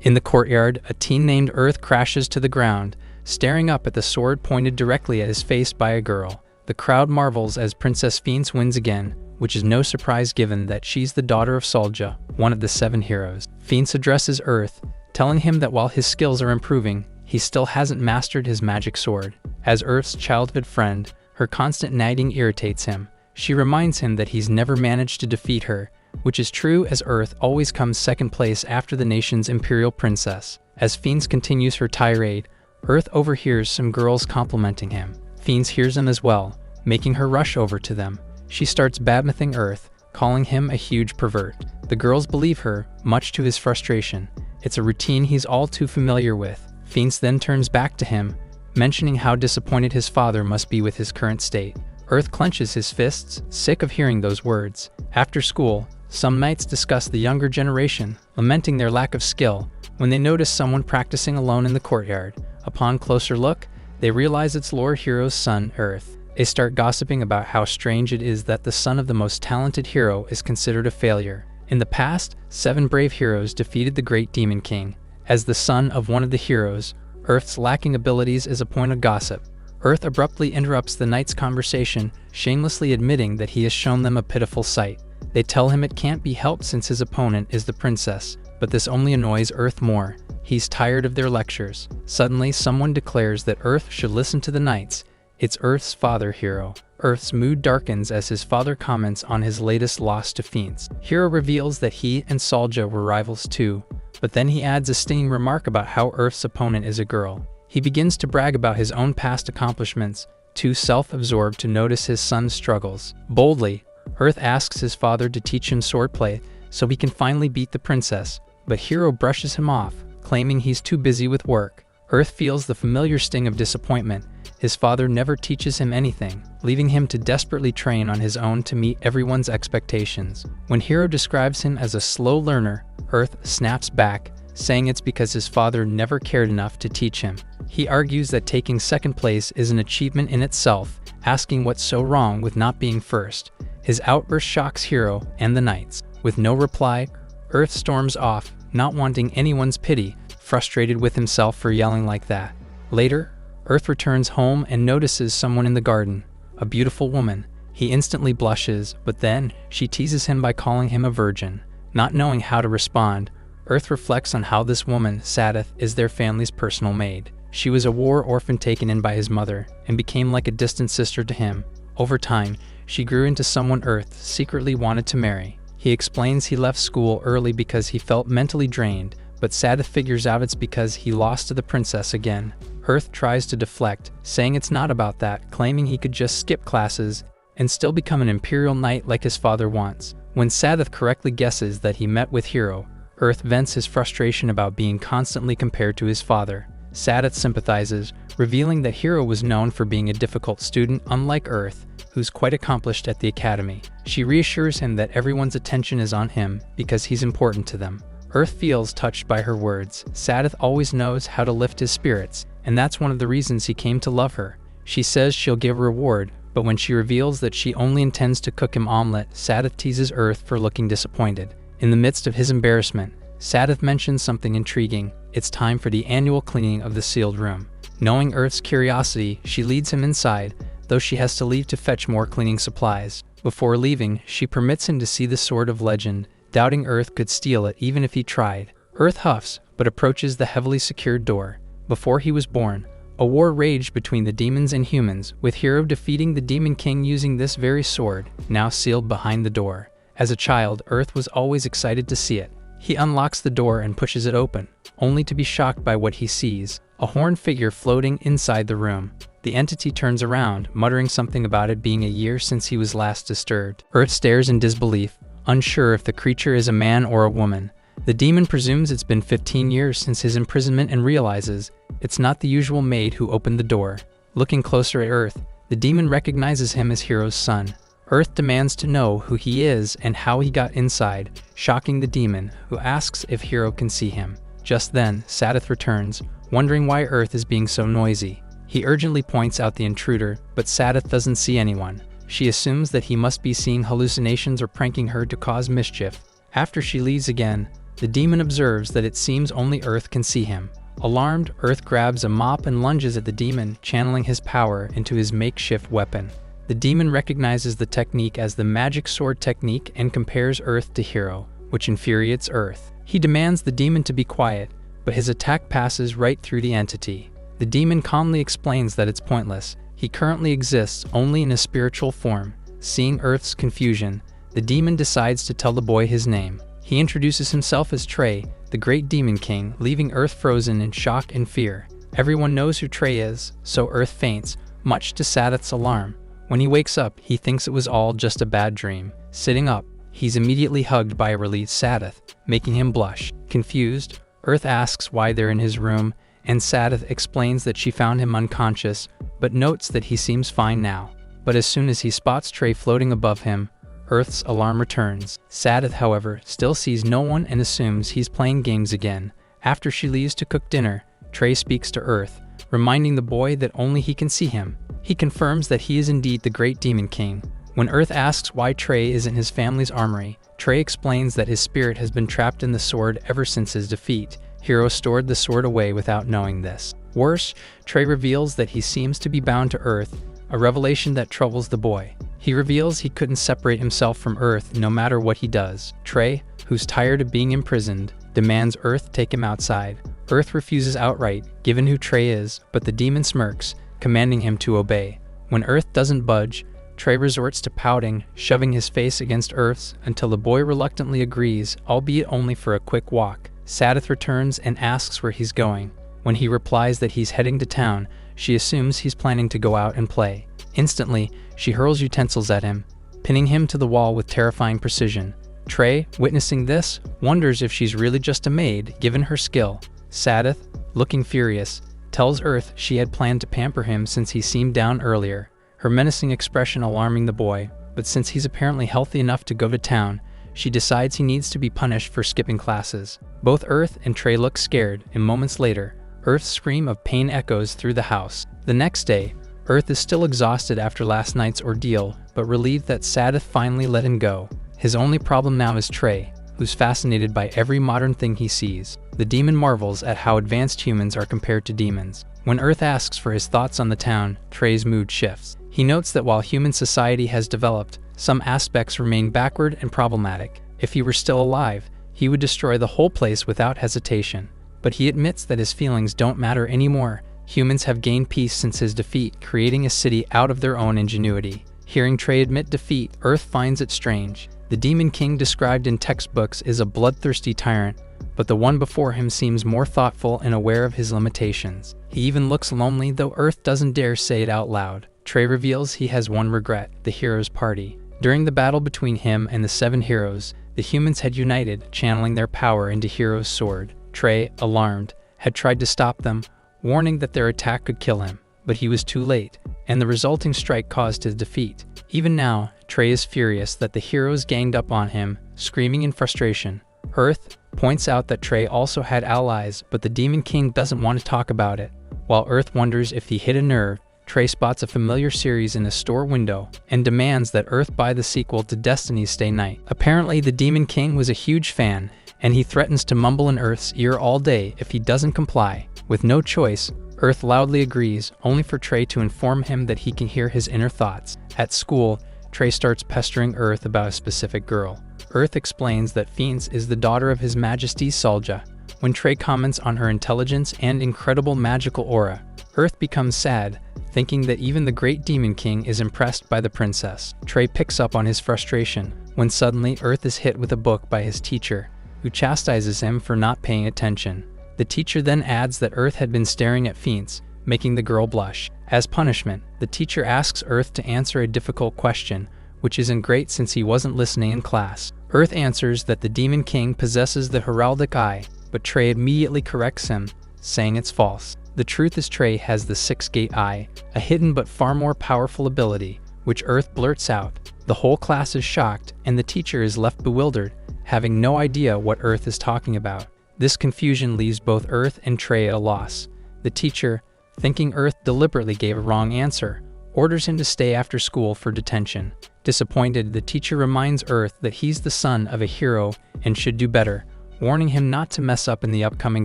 In the courtyard, a teen named Earth crashes to the ground, staring up at the sword pointed directly at his face by a girl. The crowd marvels as Princess Phoenix wins again, which is no surprise given that she's the daughter of Solja, one of the 7 heroes. Phoenix addresses Earth, telling him that while his skills are improving, he still hasn't mastered his magic sword. As Earth's childhood friend, her constant nagging irritates him. She reminds him that he's never managed to defeat her, which is true as Earth always comes second place after the nation's imperial princess. As Phoenix continues her tirade, Earth overhears some girls complimenting him. Phoenix hears them as well, making her rush over to them. She starts badmouthing Earth, calling him a huge pervert. The girls believe her, much to his frustration. It's a routine he's all too familiar with. Phoenix then turns back to him, mentioning how disappointed his father must be with his current state. Earth clenches his fists, sick of hearing those words. After school, some knights discuss the younger generation, lamenting their lack of skill, when they notice someone practicing alone in the courtyard. Upon closer look, they realize it's lore hero's son, Earth. They start gossiping about how strange it is that the son of the most talented hero is considered a failure. In the past, 7 brave heroes defeated the great Demon King. As the son of one of the heroes, Earth's lacking abilities is a point of gossip. Earth abruptly interrupts the knights' conversation, shamelessly admitting that he has shown them a pitiful sight. They tell him it can't be helped since his opponent is the princess, but this only annoys Earth more. He's tired of their lectures. Suddenly, someone declares that Earth should listen to the knights. It's Earth's father, Hero. Earth's mood darkens as his father comments on his latest loss to Phoenix. Hero reveals that he and Solja were rivals too, but then he adds a stinging remark about how Earth's opponent is a girl. He begins to brag about his own past accomplishments, too self-absorbed to notice his son's struggles. Boldly, Earth asks his father to teach him swordplay so he can finally beat the princess, but Hero brushes him off, claiming he's too busy with work. Earth feels the familiar sting of disappointment. His father never teaches him anything, leaving him to desperately train on his own to meet everyone's expectations. When Hero describes him as a slow learner, Earth snaps back, saying it's because his father never cared enough to teach him. He argues that taking second place is an achievement in itself, asking what's so wrong with not being first. His outburst shocks Hero and the knights. With no reply, Earth storms off, not wanting anyone's pity, frustrated with himself for yelling like that. Later, Earth returns home and notices someone in the garden, a beautiful woman. He instantly blushes, but then she teases him by calling him a virgin. Not knowing how to respond, Earth reflects on how this woman, Sadith, is their family's personal maid. She was a war orphan taken in by his mother and became like a distant sister to him. Over time, she grew into someone Earth secretly wanted to marry. He explains he left school early because he felt mentally drained, but Sadith figures out it's because he lost to the princess again. Earth tries to deflect, saying it's not about that, claiming he could just skip classes and still become an Imperial Knight like his father wants. When Sadith correctly guesses that he met with Hero, Earth vents his frustration about being constantly compared to his father. Sadith sympathizes, revealing that Hero was known for being a difficult student unlike Earth, who's quite accomplished at the academy. She reassures him that everyone's attention is on him because he's important to them. Earth feels touched by her words. Sadith always knows how to lift his spirits, and that's one of the reasons he came to love her. She says she'll give a reward, but when she reveals that she only intends to cook him omelet, Sadith teases Earth for looking disappointed. In the midst of his embarrassment, Sadith mentions something intriguing. It's time for the annual cleaning of the sealed room. Knowing Earth's curiosity, she leads him inside, though she has to leave to fetch more cleaning supplies. Before leaving, she permits him to see the Sword of Legend, doubting Earth could steal it even if he tried. Earth huffs, but approaches the heavily secured door. Before he was born, a war raged between the demons and humans, with Hero defeating the Demon King using this very sword, now sealed behind the door. As a child, Earth was always excited to see it. He unlocks the door and pushes it open, only to be shocked by what he sees, a horned figure floating inside the room. The entity turns around, muttering something about it being a year since he was last disturbed. Earth stares in disbelief, unsure if the creature is a man or a woman. The demon presumes it's been 15 years since his imprisonment and realizes it's not the usual maid who opened the door. Looking closer at Earth, the demon recognizes him as Hero's son. Earth demands to know who he is and how he got inside, shocking the demon, who asks if Hero can see him. Just then, Sadith returns, wondering why Earth is being so noisy. He urgently points out the intruder, but Sadith doesn't see anyone. She assumes that he must be seeing hallucinations or pranking her to cause mischief. After she leaves again, The demon observes that it seems only Earth can see him. Alarmed, Earth grabs a mop and lunges at the demon, channeling his power into his makeshift weapon. The demon recognizes the technique as the magic sword technique and compares Earth to Hero, which infuriates Earth. He demands the demon to be quiet, but his attack passes right through the entity. The demon calmly explains that it's pointless. He currently exists only in a spiritual form. Seeing Earth's confusion, the demon decides to tell the boy his name. He introduces himself as Trey, the Great Demon King, leaving Earth frozen in shock and fear. Everyone knows who Trey is, so Earth faints, much to Sadith's alarm. When he wakes up, he thinks it was all just a bad dream. Sitting up, he's immediately hugged by a relieved Sadith, making him blush. Confused, Earth asks why they're in his room, and Sadith explains that she found him unconscious, but notes that he seems fine now. But as soon as he spots Trey floating above him, Earth's alarm returns. Sadith, however, still sees no one and assumes he's playing games again. After she leaves to cook dinner, Trey speaks to Earth, reminding the boy that only he can see him. He confirms that he is indeed the Great Demon King. When Earth asks why Trey is in his family's armory, Trey explains that his spirit has been trapped in the sword ever since his defeat. Hero stored the sword away without knowing this. Worse, Trey reveals that he seems to be bound to Earth, a revelation that troubles the boy. He reveals he couldn't separate himself from Earth no matter what he does. Trey, who's tired of being imprisoned, demands Earth take him outside. Earth refuses outright, given who Trey is, but the demon smirks, commanding him to obey. When Earth doesn't budge, Trey resorts to pouting, shoving his face against Earth's until the boy reluctantly agrees, albeit only for a quick walk. Sadith returns and asks where he's going. When he replies that he's heading to town, she assumes he's planning to go out and play. Instantly, she hurls utensils at him, pinning him to the wall with terrifying precision. Trey, witnessing this, wonders if she's really just a maid, given her skill. Sadith, looking furious, tells Earth she had planned to pamper him since he seemed down earlier, her menacing expression alarming the boy, but since he's apparently healthy enough to go to town, she decides he needs to be punished for skipping classes. Both Earth and Trey look scared, and moments later, Earth's scream of pain echoes through the house. The next day, Earth is still exhausted after last night's ordeal, but relieved that Sadith finally let him go. His only problem now is Trey, who's fascinated by every modern thing he sees. The demon marvels at how advanced humans are compared to demons. When Earth asks for his thoughts on the town, Trey's mood shifts. He notes that while human society has developed, some aspects remain backward and problematic. If he were still alive, he would destroy the whole place without hesitation. But he admits that his feelings don't matter anymore. Humans have gained peace since his defeat, creating a city out of their own ingenuity. Hearing Trey admit defeat, Earth finds it strange. The Demon King described in textbooks is a bloodthirsty tyrant, but the one before him seems more thoughtful and aware of his limitations. He even looks lonely, though Earth doesn't dare say it out loud. Trey reveals he has one regret: the heroes' party. During the battle between him and the 7 heroes, the humans had united, channeling their power into Hero's sword. Trey, alarmed, had tried to stop them, warning that their attack could kill him, but he was too late, and the resulting strike caused his defeat. Even now, Trey is furious that the heroes ganged up on him, screaming in frustration. Earth points out that Trey also had allies, but the Demon King doesn't want to talk about it. While Earth wonders if he hit a nerve, Trey spots a familiar series in a store window and demands that Earth buy the sequel to Destiny's Stay Night. Apparently, the Demon King was a huge fan, and he threatens to mumble in Earth's ear all day if he doesn't comply. With no choice, Earth loudly agrees, only for Trey to inform him that he can hear his inner thoughts. At school, Trey starts pestering Earth about a specific girl. Earth explains that Phoenix is the daughter of His Majesty Salja. When Trey comments on her intelligence and incredible magical aura, Earth becomes sad, thinking that even the Great Demon King is impressed by the princess. Trey picks up on his frustration, when suddenly Earth is hit with a book by his teacher, who chastises him for not paying attention. The teacher then adds that Earth had been staring at Phoenix, making the girl blush. As punishment, the teacher asks Earth to answer a difficult question, which isn't great since he wasn't listening in class. Earth answers that the Demon King possesses the heraldic eye, but Trey immediately corrects him, saying it's false. The truth is Trey has the 6-gate eye, a hidden but far more powerful ability, which Earth blurts out. The whole class is shocked, and the teacher is left bewildered, having no idea what Earth is talking about. This confusion leaves both Earth and Trey at a loss. The teacher, thinking Earth deliberately gave a wrong answer, orders him to stay after school for detention. Disappointed, the teacher reminds Earth that he's the son of a hero and should do better, warning him not to mess up in the upcoming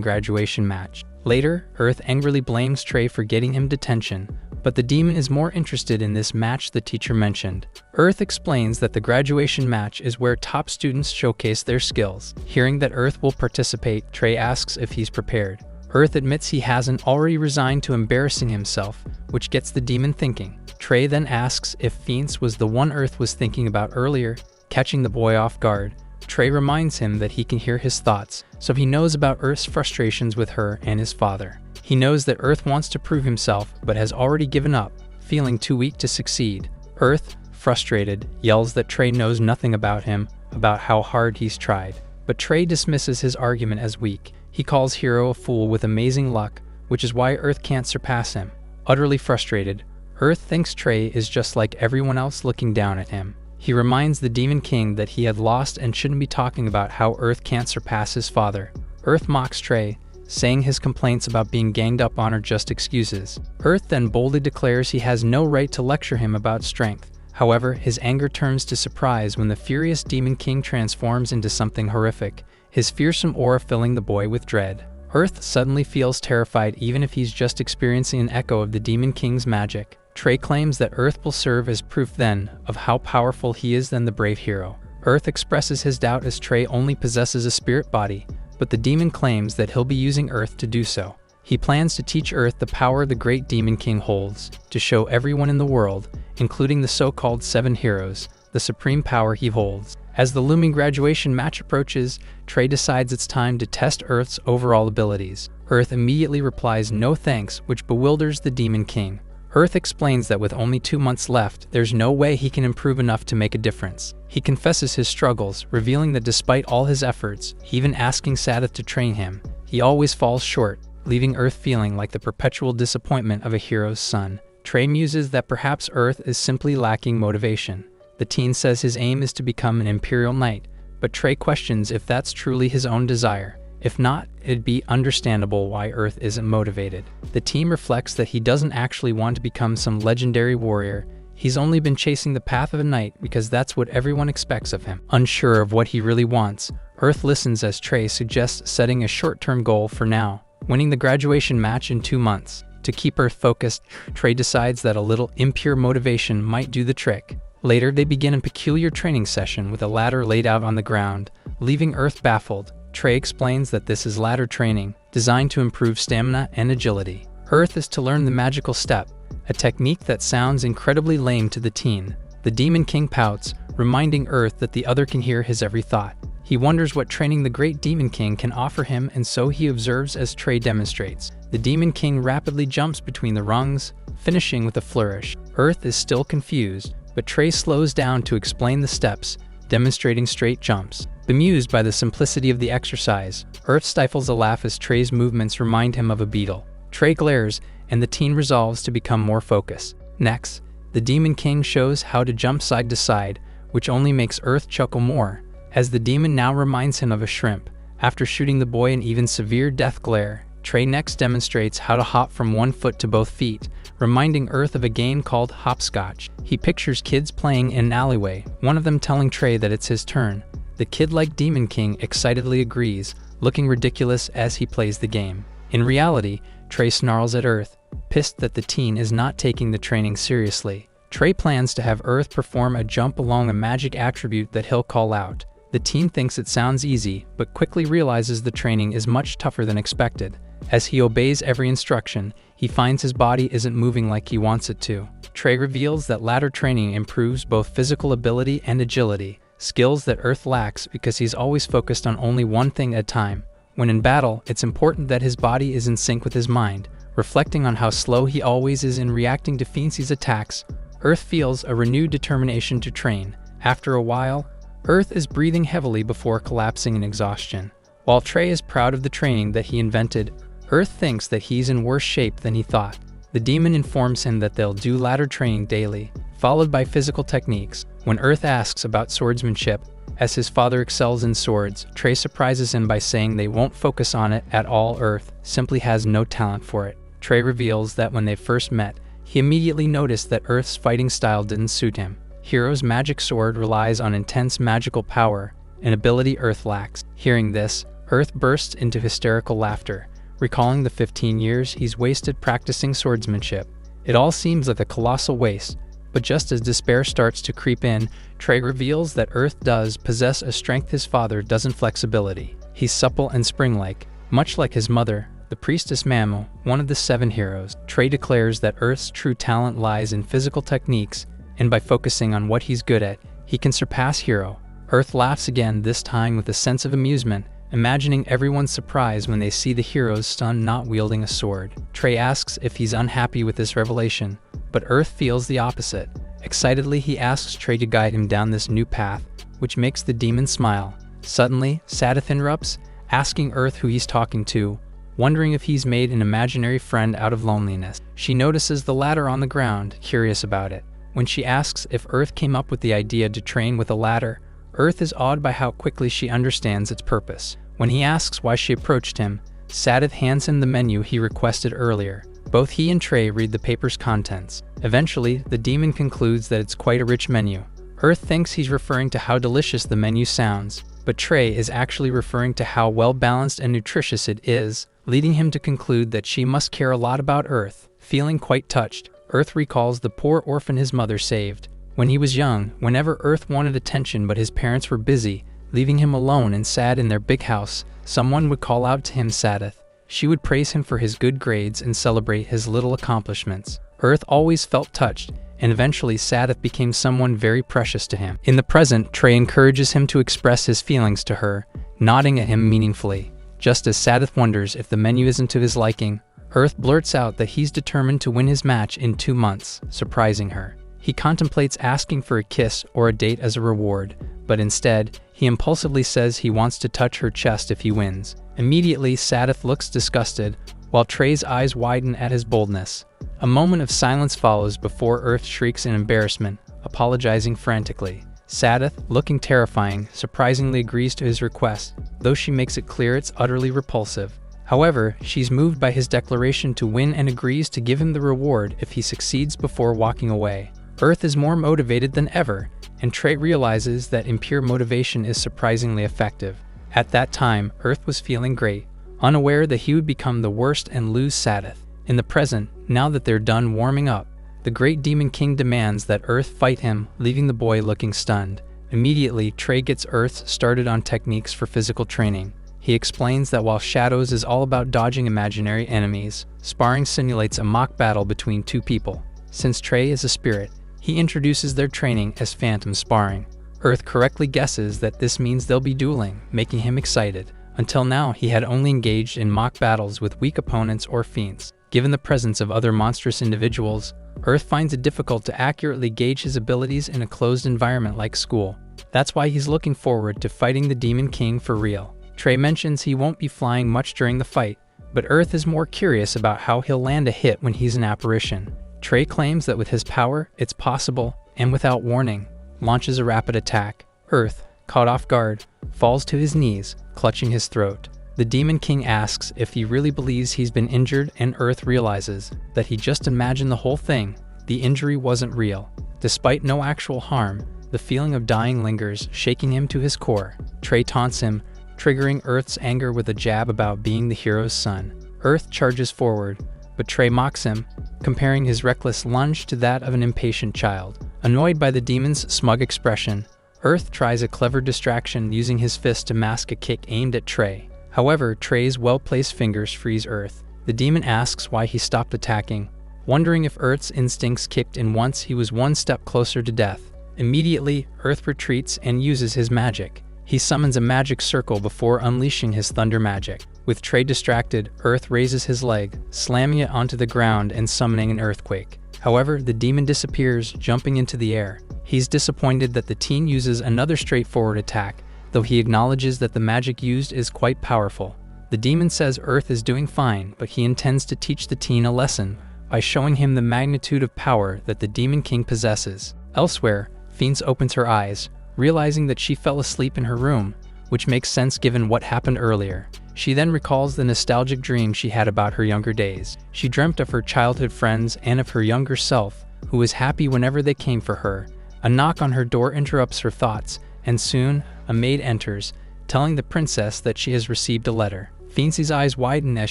graduation match. Later, Earth angrily blames Trey for getting him detention, but the demon is more interested in this match the teacher mentioned. Earth explains that the graduation match is where top students showcase their skills. Hearing that Earth will participate, Trey asks if he's prepared. Earth admits he hasn't, already resigned to embarrassing himself, which gets the demon thinking. Trey then asks if Phoenix was the one Earth was thinking about earlier, catching the boy off guard. Trey reminds him that he can hear his thoughts, so he knows about Earth's frustrations with her and his father. He knows that Earth wants to prove himself, but has already given up, feeling too weak to succeed. Earth, frustrated, yells that Trey knows nothing about him, about how hard he's tried. But Trey dismisses his argument as weak. He calls Hero a fool with amazing luck, which is why Earth can't surpass him. Utterly frustrated, Earth thinks Trey is just like everyone else, looking down at him. He reminds the Demon King that he had lost and shouldn't be talking about how Earth can't surpass his father. Earth mocks Trey, saying his complaints about being ganged up on are just excuses. Earth then boldly declares he has no right to lecture him about strength. However, his anger turns to surprise when the furious Demon King transforms into something horrific, his fearsome aura filling the boy with dread. Earth suddenly feels terrified, even if he's just experiencing an echo of the Demon King's magic. Trey claims that Earth will serve as proof then of how powerful he is than the brave hero. Earth expresses his doubt as Trey only possesses a spirit body, but the demon claims that he'll be using Earth to do so. He plans to teach Earth the power the great Demon King holds, to show everyone in the world, including the so-called 7 heroes, the supreme power he holds. As the looming graduation match approaches, Trey decides it's time to test Earth's overall abilities. Earth immediately replies no thanks, which bewilders the Demon King. Earth explains that with only 2 months left, there's no way he can improve enough to make a difference. He confesses his struggles, revealing that despite all his efforts, even asking Sadith to train him, he always falls short, leaving Earth feeling like the perpetual disappointment of a hero's son. Trey muses that perhaps Earth is simply lacking motivation. The teen says his aim is to become an Imperial Knight, but Trey questions if that's truly his own desire. If not, it'd be understandable why Earth isn't motivated. The team reflects that he doesn't actually want to become some legendary warrior. He's only been chasing the path of a knight because that's what everyone expects of him. Unsure of what he really wants, Earth listens as Trey suggests setting a short-term goal for now, winning the graduation match in 2 months. To keep Earth focused, Trey decides that a little impure motivation might do the trick. Later, they begin a peculiar training session with a ladder laid out on the ground, leaving Earth baffled. Trey explains that this is ladder training, designed to improve stamina and agility. Earth is to learn the magical step, a technique that sounds incredibly lame to the teen. The Demon King pouts, reminding Earth that the other can hear his every thought. He wonders what training the great Demon King can offer him, and so he observes as Trey demonstrates. The Demon King rapidly jumps between the rungs, finishing with a flourish. Earth is still confused, but Trey slows down to explain the steps, demonstrating straight jumps. Bemused by the simplicity of the exercise, Earth stifles a laugh as Trey's movements remind him of a beetle. Trey glares, and the teen resolves to become more focused. Next, the Demon King shows how to jump side to side, which only makes Earth chuckle more, as the demon now reminds him of a shrimp. After shooting the boy an even severe death glare, Trey next demonstrates how to hop from 1 foot to both feet, reminding Earth of a game called hopscotch. He pictures kids playing in an alleyway, one of them telling Trey that it's his turn. The kid-like Demon King excitedly agrees, looking ridiculous as he plays the game. In reality, Trey snarls at Earth, pissed that the teen is not taking the training seriously. Trey plans to have Earth perform a jump along a magic attribute that he'll call out. The teen thinks it sounds easy, but quickly realizes the training is much tougher than expected. As he obeys every instruction, he finds his body isn't moving like he wants it to. Trey reveals that ladder training improves both physical ability and agility, skills that Earth lacks because he's always focused on only one thing at a time. When in battle, it's important that his body is in sync with his mind. Reflecting on how slow he always is in reacting to Phoenix's attacks, Earth feels a renewed determination to train. After a while, Earth is breathing heavily before collapsing in exhaustion. While Trey is proud of the training that he invented, Earth thinks that he's in worse shape than he thought. The demon informs him that they'll do ladder training daily, followed by physical techniques. When Earth asks about swordsmanship, as his father excels in swords, Trey surprises him by saying they won't focus on it at all. Earth simply has no talent for it. Trey reveals that when they first met, he immediately noticed that Earth's fighting style didn't suit him. Hero's magic sword relies on intense magical power, an ability Earth lacks. Hearing this, Earth bursts into hysterical laughter, recalling the 15 years he's wasted practicing swordsmanship. It all seems like a colossal waste, but just as despair starts to creep in, Trey reveals that Earth does possess a strength his father doesn't: flexibility. He's supple and spring-like, much like his mother, the priestess Manhwa, one of the 7 heroes. Trey declares that Earth's true talent lies in physical techniques, and by focusing on what he's good at, he can surpass Hero. Earth laughs again, this time with a sense of amusement, imagining everyone's surprise when they see the hero's son not wielding a sword. Trey asks if he's unhappy with this revelation, but Earth feels the opposite. Excitedly, he asks Trey to guide him down this new path, which makes the demon smile. Suddenly, Sadith interrupts, asking Earth who he's talking to, wondering if he's made an imaginary friend out of loneliness. She notices the ladder on the ground, curious about it. When she asks if Earth came up with the idea to train with a ladder, Earth is awed by how quickly she understands its purpose. When he asks why she approached him, Sadith hands him the menu he requested earlier. Both he and Trey read the paper's contents. Eventually, the demon concludes that it's quite a rich menu. Earth thinks he's referring to how delicious the menu sounds, but Trey is actually referring to how well-balanced and nutritious it is, leading him to conclude that she must care a lot about Earth. Feeling quite touched, Earth recalls the poor orphan his mother saved. When he was young, whenever Earth wanted attention but his parents were busy, leaving him alone and sad in their big house, someone would call out to him Sadith. She would praise him for his good grades and celebrate his little accomplishments. Earth always felt touched, and eventually Sadith became someone very precious to him. In the present, Trey encourages him to express his feelings to her, nodding at him meaningfully. Just as Sadith wonders if the menu isn't to his liking, Earth blurts out that he's determined to win his match in 2 months, surprising her. He contemplates asking for a kiss or a date as a reward, but instead, he impulsively says he wants to touch her chest if he wins. Immediately, Sadith looks disgusted, while Trey's eyes widen at his boldness. A moment of silence follows before Earth shrieks in embarrassment, apologizing frantically. Sadith, looking terrifying, surprisingly agrees to his request, though she makes it clear it's utterly repulsive. However, she's moved by his declaration to win and agrees to give him the reward if he succeeds before walking away. Earth is more motivated than ever, and Trey realizes that impure motivation is surprisingly effective. At that time, Earth was feeling great, unaware that he would become the worst and lose Sadith. In the present, now that they're done warming up, the great Demon King demands that Earth fight him, leaving the boy looking stunned. Immediately, Trey gets Earth started on techniques for physical training. He explains that while Shadows is all about dodging imaginary enemies, sparring simulates a mock battle between 2 people. Since Trey is a spirit, he introduces their training as phantom sparring. Earth correctly guesses that this means they'll be dueling, making him excited. Until now, he had only engaged in mock battles with weak opponents or fiends. Given the presence of other monstrous individuals, Earth finds it difficult to accurately gauge his abilities in a closed environment like school. That's why he's looking forward to fighting the Demon King for real. Trey mentions he won't be flying much during the fight, but Earth is more curious about how he'll land a hit when he's an apparition. Trey claims that with his power, it's possible, and without warning, launches a rapid attack. Earth, caught off guard, falls to his knees, clutching his throat. The Demon King asks if he really believes he's been injured, and Earth realizes that he just imagined the whole thing. The injury wasn't real. Despite no actual harm, the feeling of dying lingers, shaking him to his core. Trey taunts him, triggering Earth's anger with a jab about being the hero's son. Earth charges forward, but Trey mocks him, comparing his reckless lunge to that of an impatient child. Annoyed by the demon's smug expression, Earth tries a clever distraction using his fist to mask a kick aimed at Trey. However, Trey's well-placed fingers freeze Earth. The demon asks why he stopped attacking, wondering if Earth's instincts kicked in once he was 1 step closer to death. Immediately, Earth retreats and uses his magic. He summons a magic circle before unleashing his thunder magic. With Trey distracted, Earth raises his leg, slamming it onto the ground and summoning an earthquake. However, the demon disappears, jumping into the air. He's disappointed that the teen uses another straightforward attack, though he acknowledges that the magic used is quite powerful. The demon says Earth is doing fine, but he intends to teach the teen a lesson by showing him the magnitude of power that the Demon King possesses. Elsewhere, Fiends opens her eyes, realizing that she fell asleep in her room, which makes sense given what happened earlier. She then recalls the nostalgic dream she had about her younger days. She dreamt of her childhood friends and of her younger self, who was happy whenever they came for her. A knock on her door interrupts her thoughts, and soon, a maid enters, telling the princess that she has received a letter. Fincie's eyes widen as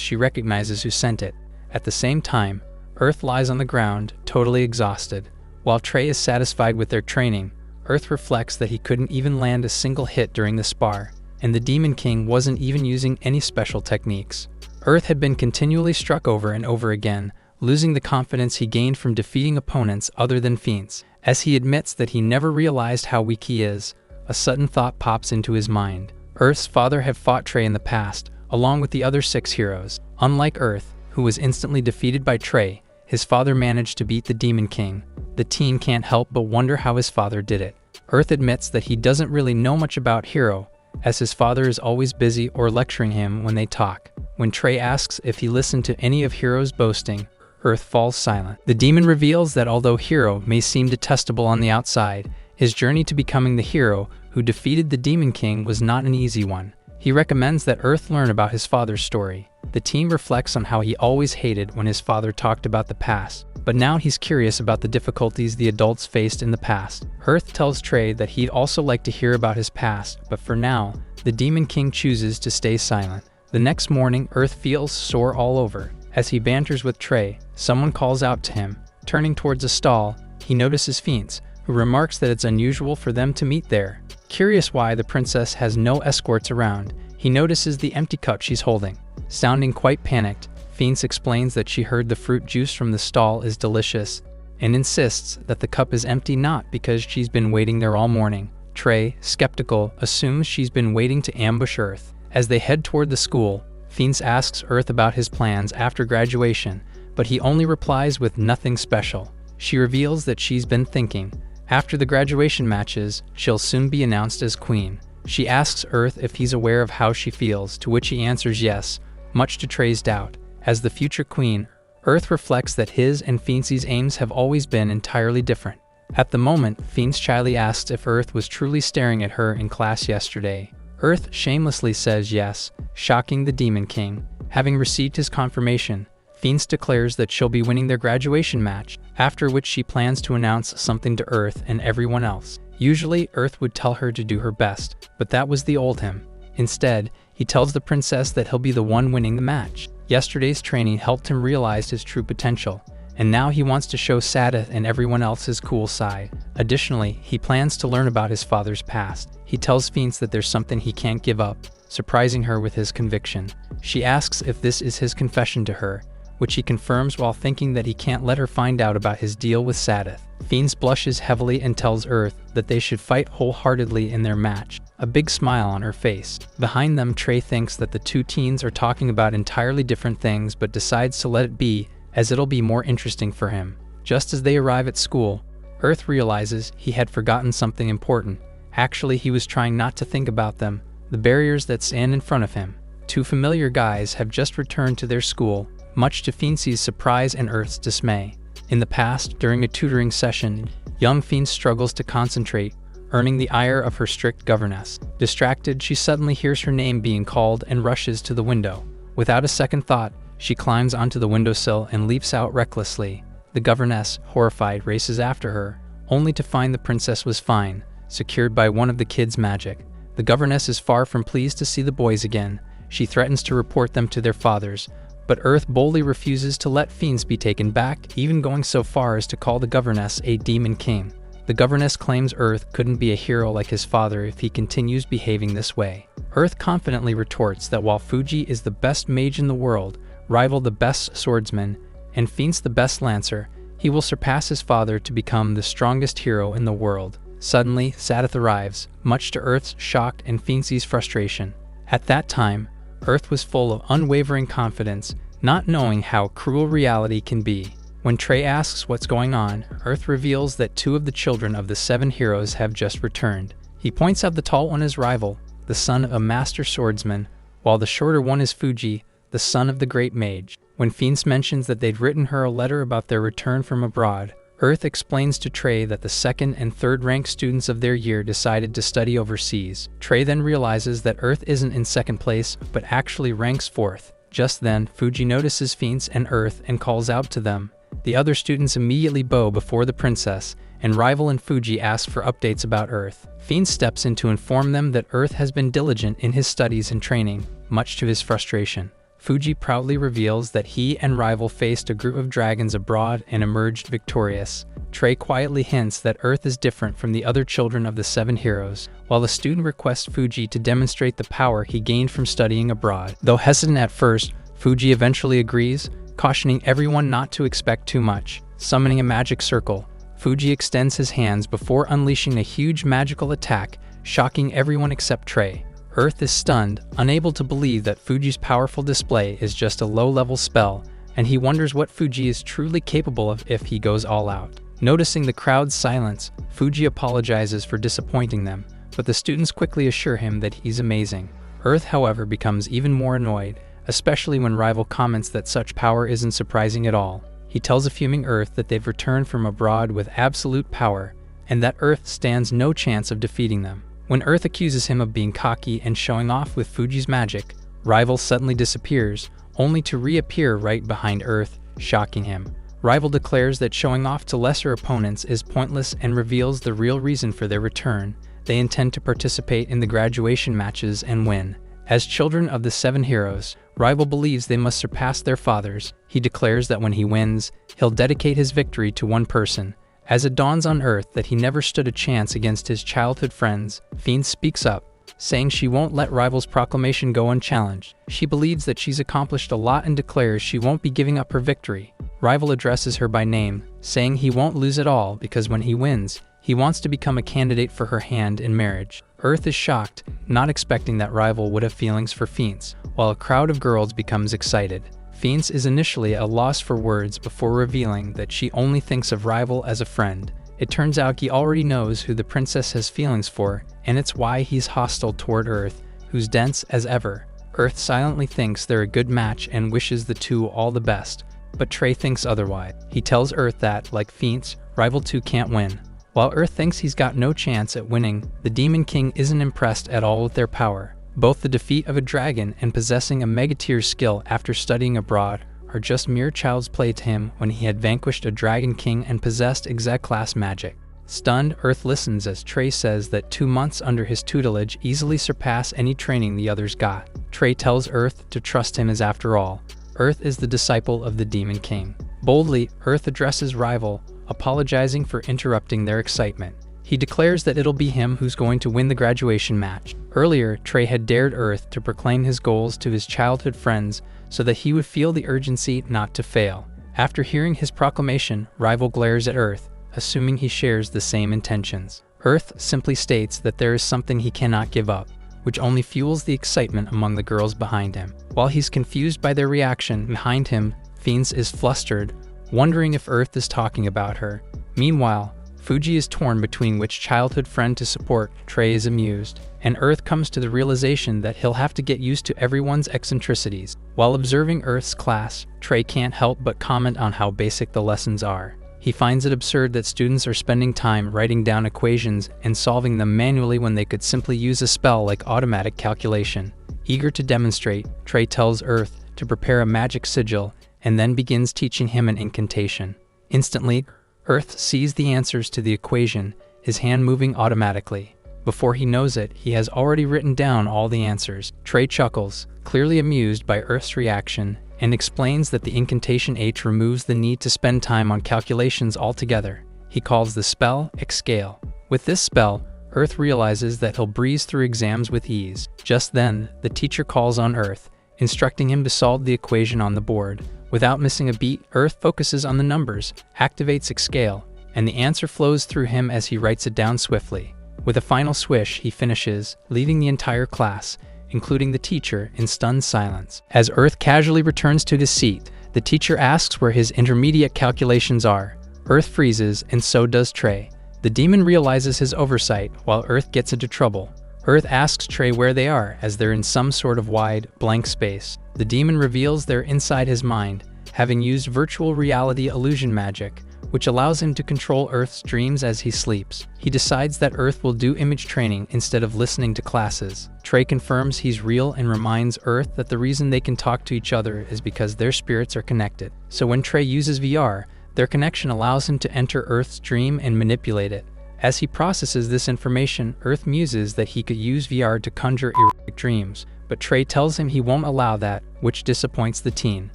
she recognizes who sent it. At the same time, Earth lies on the ground, totally exhausted. While Trey is satisfied with their training, Earth reflects that he couldn't even land a single hit during the spar, and the Demon King wasn't even using any special techniques. Earth had been continually struck over and over again, losing the confidence he gained from defeating opponents other than Fiends. As he admits that he never realized how weak he is, a sudden thought pops into his mind. Earth's father had fought Trey in the past, along with the other 6 heroes. Unlike Earth, who was instantly defeated by Trey, his father managed to beat the Demon King. The teen can't help but wonder how his father did it. Earth admits that he doesn't really know much about Hero, as his father is always busy or lecturing him when they talk. When Trey asks if he listened to any of Hero's boasting, Earth falls silent. The demon reveals that although Hero may seem detestable on the outside, his journey to becoming the hero who defeated the Demon King was not an easy one. He recommends that Earth learn about his father's story. The teen reflects on how he always hated when his father talked about the past, but now he's curious about the difficulties the adults faced in the past. Earth tells Trey that he'd also like to hear about his past, but for now, the Demon King chooses to stay silent. The next morning, Earth feels sore all over. As he banters with Trey, someone calls out to him. Turning towards a stall, he notices Fiends, who remarks that it's unusual for them to meet there. Curious why the princess has no escorts around, he notices the empty cup she's holding. Sounding quite panicked, Fiends explains that she heard the fruit juice from the stall is delicious, and insists that the cup is empty not because she's been waiting there all morning. Trey, skeptical, assumes she's been waiting to ambush Earth. As they head toward the school, Fiends asks Earth about his plans after graduation, but he only replies with nothing special. She reveals that she's been thinking. After the graduation matches, she'll soon be announced as queen. She asks Earth if he's aware of how she feels, to which he answers yes, much to Trey's doubt. As the future queen, Earth reflects that his and Fiend's aims have always been entirely different. At the moment, Fiends shyly asks if Earth was truly staring at her in class yesterday. Earth shamelessly says yes, shocking the Demon King. Having received his confirmation, Fiends declares that she'll be winning their graduation match, after which she plans to announce something to Earth and everyone else. Usually, Earth would tell her to do her best, but that was the old him. Instead, he tells the princess that he'll be the one winning the match. Yesterday's training helped him realize his true potential, and now he wants to show Sadith and everyone else his cool side. Additionally, he plans to learn about his father's past. He tells Fiends that there's something he can't give up, surprising her with his conviction. She asks if this is his confession to her, which he confirms while thinking that he can't let her find out about his deal with Sadith. Fiends blushes heavily and tells Earth that they should fight wholeheartedly in their match, a big smile on her face. Behind them, Trey thinks that the two teens are talking about entirely different things but decides to let it be, as it'll be more interesting for him. Just as they arrive at school, Earth realizes he had forgotten something important. Actually, he was trying not to think about them, the barriers that stand in front of him. 2 familiar guys have just returned to their school, much to Fiend's surprise and Earth's dismay. In the past, during a tutoring session, young Fiends struggles to concentrate, earning the ire of her strict governess. Distracted, she suddenly hears her name being called and rushes to the window. Without a second thought, she climbs onto the windowsill and leaps out recklessly. The governess, horrified, races after her, only to find the princess was fine, secured by one of the kids' magic. The governess is far from pleased to see the boys again. She threatens to report them to their fathers, but Earth boldly refuses to let Fiends be taken back, even going so far as to call the governess a Demon King. The governess claims Earth couldn't be a hero like his father if he continues behaving this way. Earth confidently retorts that while Fuji is the best mage in the world, rival the best swordsman, and Fiends the best lancer, he will surpass his father to become the strongest hero in the world. Suddenly, Sadith arrives, much to Earth's shock and Fiend's frustration. At that time, Earth was full of unwavering confidence, not knowing how cruel reality can be. When Trey asks what's going on, Earth reveals that 2 of the children of the 7 heroes have just returned. He points out the tall one is Rival, the son of a master swordsman, while the shorter one is Fuji, the son of the great mage. When Fiends mentions that they'd written her a letter about their return from abroad, Earth explains to Trey that the 2nd and 3rd ranked students of their year decided to study overseas. Trey then realizes that Earth isn't in 2nd place, but actually ranks 4th. Just then, Fuji notices Fiends and Earth and calls out to them. The other students immediately bow before the princess, and Rival and Fuji ask for updates about Earth. Fiend steps in to inform them that Earth has been diligent in his studies and training, much to his frustration. Fuji proudly reveals that he and Rival faced a group of dragons abroad and emerged victorious. Trey quietly hints that Earth is different from the other children of the 7 heroes, while the student requests Fuji to demonstrate the power he gained from studying abroad. Though hesitant at first, Fuji eventually agrees, cautioning everyone not to expect too much. Summoning a magic circle, Fuji extends his hands before unleashing a huge magical attack, shocking everyone except Trey. Earth is stunned, unable to believe that Fuji's powerful display is just a low-level spell, and he wonders what Fuji is truly capable of if he goes all out. Noticing the crowd's silence, Fuji apologizes for disappointing them, but the students quickly assure him that he's amazing. Earth, however, becomes even more annoyed, especially when Rival comments that such power isn't surprising at all. He tells a fuming Earth that they've returned from abroad with absolute power, and that Earth stands no chance of defeating them. When Earth accuses him of being cocky and showing off with Fuji's magic, Rival suddenly disappears, only to reappear right behind Earth, shocking him. Rival declares that showing off to lesser opponents is pointless and reveals the real reason for their return. They intend to participate in the graduation matches and win. As children of the 7 heroes, Rival believes they must surpass their fathers. He declares that when he wins, he'll dedicate his victory to one person. As it dawns on Earth that he never stood a chance against his childhood friends, Fiend speaks up, saying she won't let Rival's proclamation go unchallenged. She believes that she's accomplished a lot and declares she won't be giving up her victory. Rival addresses her by name, saying he won't lose at all because when he wins, he wants to become a candidate for her hand in marriage. Earth is shocked, not expecting that Rival would have feelings for Fiends, while a crowd of girls becomes excited. Fiends is initially at a loss for words before revealing that she only thinks of Rival as a friend. It turns out he already knows who the princess has feelings for, and it's why he's hostile toward Earth, who's dense as ever. Earth silently thinks they're a good match and wishes the two all the best, but Trey thinks otherwise. He tells Earth that, like Fiends, Rival 2 can't win. While Earth thinks he's got no chance at winning, the Demon King isn't impressed at all with their power. Both the defeat of a dragon and possessing a mega-tier skill after studying abroad are just mere child's play to him when he had vanquished a Dragon King and possessed exec-class magic. Stunned, Earth listens as Trey says that 2 months under his tutelage easily surpass any training the others got. Trey tells Earth to trust him as after all, Earth is the disciple of the Demon King. Boldly, Earth addresses Rival, apologizing for interrupting their excitement. He declares that it'll be him who's going to win the graduation match. Earlier, Trey had dared Earth to proclaim his goals to his childhood friends so that he would feel the urgency not to fail. After hearing his proclamation, Rival glares at Earth, assuming he shares the same intentions. Earth simply states that there is something he cannot give up, which only fuels the excitement among the girls behind him. While he's confused by their reaction, behind him, Fiends is flustered, wondering if Earth is talking about her. Meanwhile, Fuji is torn between which childhood friend to support. Trey is amused, and Earth comes to the realization that he'll have to get used to everyone's eccentricities. While observing Earth's class, Trey can't help but comment on how basic the lessons are. He finds it absurd that students are spending time writing down equations and solving them manually when they could simply use a spell like automatic calculation. Eager to demonstrate, Trey tells Earth to prepare a magic sigil and then begins teaching him an incantation. Instantly, Earth sees the answers to the equation, his hand moving automatically. Before he knows it, he has already written down all the answers. Trey chuckles, clearly amused by Earth's reaction, and explains that the incantation H removes the need to spend time on calculations altogether. He calls the spell Xscale. With this spell, Earth realizes that he'll breeze through exams with ease. Just then, the teacher calls on Earth, instructing him to solve the equation on the board. Without missing a beat, Earth focuses on the numbers, activates Xscale, and the answer flows through him as he writes it down swiftly. With a final swish, he finishes, leaving the entire class, including the teacher, in stunned silence. As Earth casually returns to his seat, the teacher asks where his intermediate calculations are. Earth freezes, and so does Trey. The demon realizes his oversight, while Earth gets into trouble. Earth asks Trey where they are, as they're in some sort of wide, blank space. The demon reveals they're inside his mind, having used virtual reality illusion magic, which allows him to control Earth's dreams as he sleeps. He decides that Earth will do image training instead of listening to classes. Trey confirms he's real and reminds Earth that the reason they can talk to each other is because their spirits are connected. So when Trey uses VR, Their connection allows him to enter Earth's dream and manipulate it. As he processes this information, Earth muses that he could use VR to conjure erotic dreams, but Trey tells him he won't allow that, which disappoints the teen.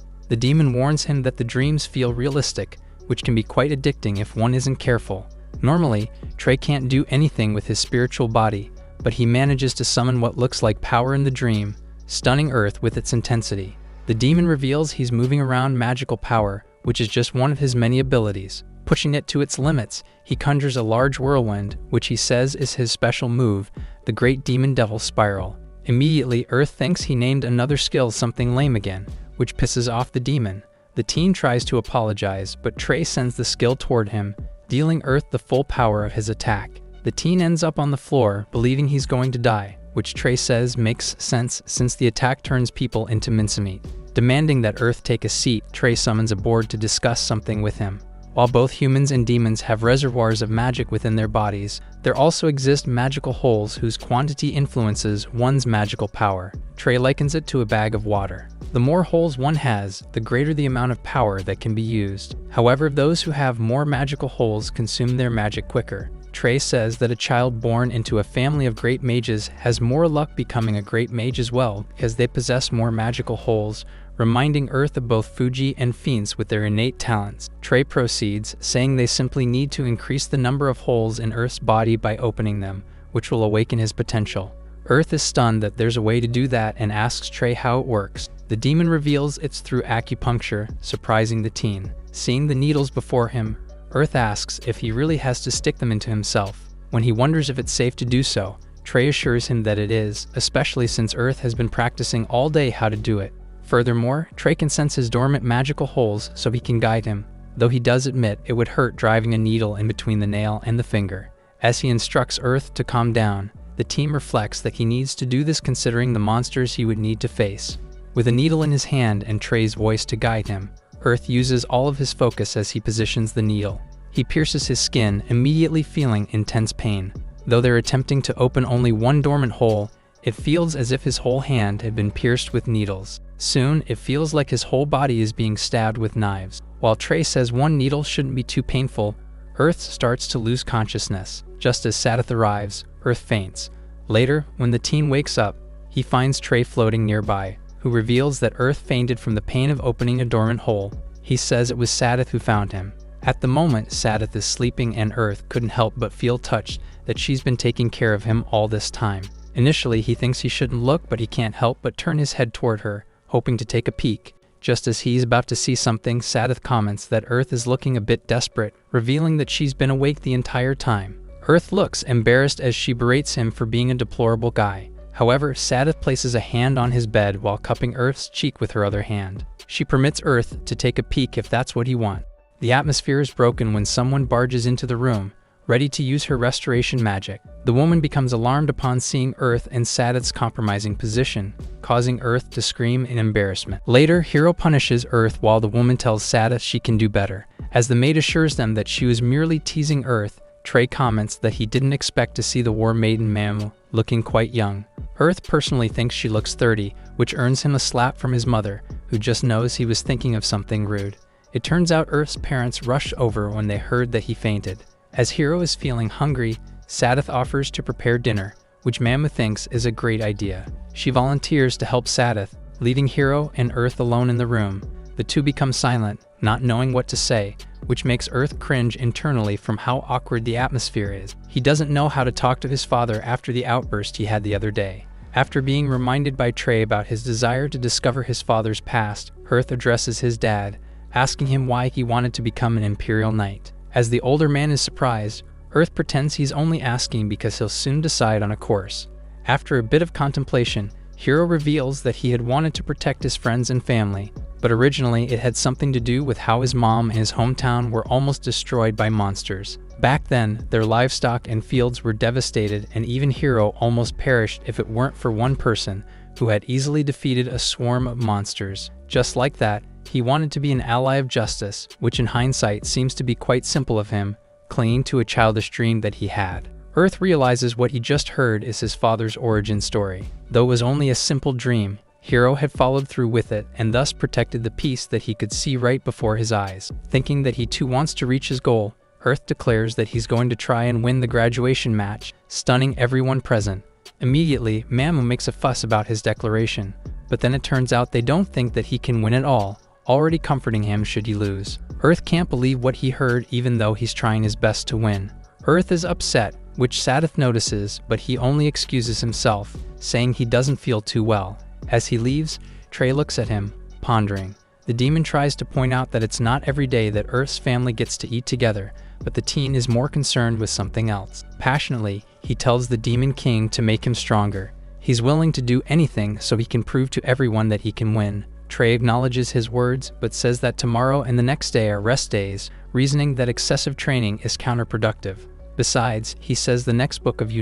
The demon warns him that the dreams feel realistic, which can be quite addicting if one isn't careful. Normally, Trey can't do anything with his spiritual body, but he manages to summon what looks like power in the dream, stunning Earth with its intensity. The demon reveals he's moving around magical power, which is just one of his many abilities. Pushing it to its limits, he conjures a large whirlwind, which he says is his special move, the Great Demon Devil Spiral. Immediately, Earth thinks he named another skill something lame again, which pisses off the demon. The teen tries to apologize, but Trey sends the skill toward him, dealing Earth the full power of his attack. The teen ends up on the floor, believing he's going to die, which Trey says makes sense since the attack turns people into mincemeat. Demanding that Earth take a seat, Trey summons a board to discuss something with him. While both humans and demons have reservoirs of magic within their bodies, there also exist magical holes whose quantity influences one's magical power. Trey likens it to a bag of water. The more holes one has, the greater the amount of power that can be used. However, those who have more magical holes consume their magic quicker. Trey says that a child born into a family of great mages has more luck becoming a great mage as well because they possess more magical holes, reminding Earth of both Fuji and Fiends with their innate talents. Trey proceeds, saying they simply need to increase the number of holes in Earth's body by opening them, which will awaken his potential. Earth is stunned that there's a way to do that and asks Trey how it works. The demon reveals it's through acupuncture, surprising the teen. Seeing the needles before him, Earth asks if he really has to stick them into himself. When he wonders if it's safe to do so, Trey assures him that it is, especially since Earth has been practicing all day how to do it. Furthermore, Trey can sense his dormant magical holes so he can guide him, though he does admit it would hurt driving a needle in between the nail and the finger. As he instructs Earth to calm down, the team reflects that he needs to do this considering the monsters he would need to face. With a needle in his hand and Trey's voice to guide him, Earth uses all of his focus as he positions the needle. He pierces his skin, immediately feeling intense pain. Though they're attempting to open only one dormant hole, it feels as if his whole hand had been pierced with needles. Soon, it feels like his whole body is being stabbed with knives. While Trey says one needle shouldn't be too painful, Earth starts to lose consciousness. Just as Sadith arrives, Earth faints. Later, when the teen wakes up, he finds Trey floating nearby, who reveals that Earth fainted from the pain of opening a dormant hole. He says it was Sadith who found him. At the moment, Sadith is sleeping and Earth couldn't help but feel touched that she's been taking care of him all this time. Initially, he thinks he shouldn't look, but he can't help but turn his head toward her, hoping to take a peek. Just as he's about to see something, Sadith comments that Earth is looking a bit desperate, revealing that she's been awake the entire time. Earth looks embarrassed as she berates him for being a deplorable guy. However, Sadith places a hand on his bed while cupping Earth's cheek with her other hand. She permits Earth to take a peek if that's what he wants. The atmosphere is broken when someone barges into the room, ready to use her restoration magic. The woman becomes alarmed upon seeing Earth in Sadith's compromising position, causing Earth to scream in embarrassment. Later, Hero punishes Earth while the woman tells Sadith she can do better. As the maid assures them that she was merely teasing Earth, Trey comments that he didn't expect to see the War Maiden Manhwa looking quite young. Earth personally thinks she looks 30, which earns him a slap from his mother, who just knows he was thinking of something rude. It turns out Earth's parents rushed over when they heard that he fainted. As Hero is feeling hungry, Sadith offers to prepare dinner, which Manhwa thinks is a great idea. She volunteers to help Sadith, leaving Hero and Earth alone in the room. The two become silent, not knowing what to say, which makes Earth cringe internally from how awkward the atmosphere is. He doesn't know how to talk to his father after the outburst he had the other day. After being reminded by Trey about his desire to discover his father's past, Earth addresses his dad, asking him why he wanted to become an Imperial Knight. As the older man is surprised, Earth pretends he's only asking because he'll soon decide on a course. After a bit of contemplation, Hero reveals that he had wanted to protect his friends and family, but originally it had something to do with how his mom and his hometown were almost destroyed by monsters. Back then, their livestock and fields were devastated, and even Hero almost perished if it weren't for one person who had easily defeated a swarm of monsters. Just like that, he wanted to be an ally of justice, which in hindsight seems to be quite simple of him, clinging to a childish dream that he had. Earth realizes what he just heard is his father's origin story. Though it was only a simple dream, Hero had followed through with it and thus protected the peace that he could see right before his eyes. Thinking that he too wants to reach his goal, Earth declares that he's going to try and win the graduation match, stunning everyone present. Immediately, Manhwa makes a fuss about his declaration, but then it turns out they don't think that he can win at all, already comforting him should he lose. Earth can't believe what he heard even though he's trying his best to win. Earth is upset, which Sadith notices, but he only excuses himself, saying he doesn't feel too well. As he leaves, Trey looks at him, pondering. The demon tries to point out that it's not every day that Earth's family gets to eat together, but the teen is more concerned with something else. Passionately, he tells the Demon King to make him stronger. He's willing to do anything so he can prove to everyone that he can win. Trey acknowledges his words, but says that tomorrow and the next day are rest days, reasoning that excessive training is counterproductive. Besides, he says the next book of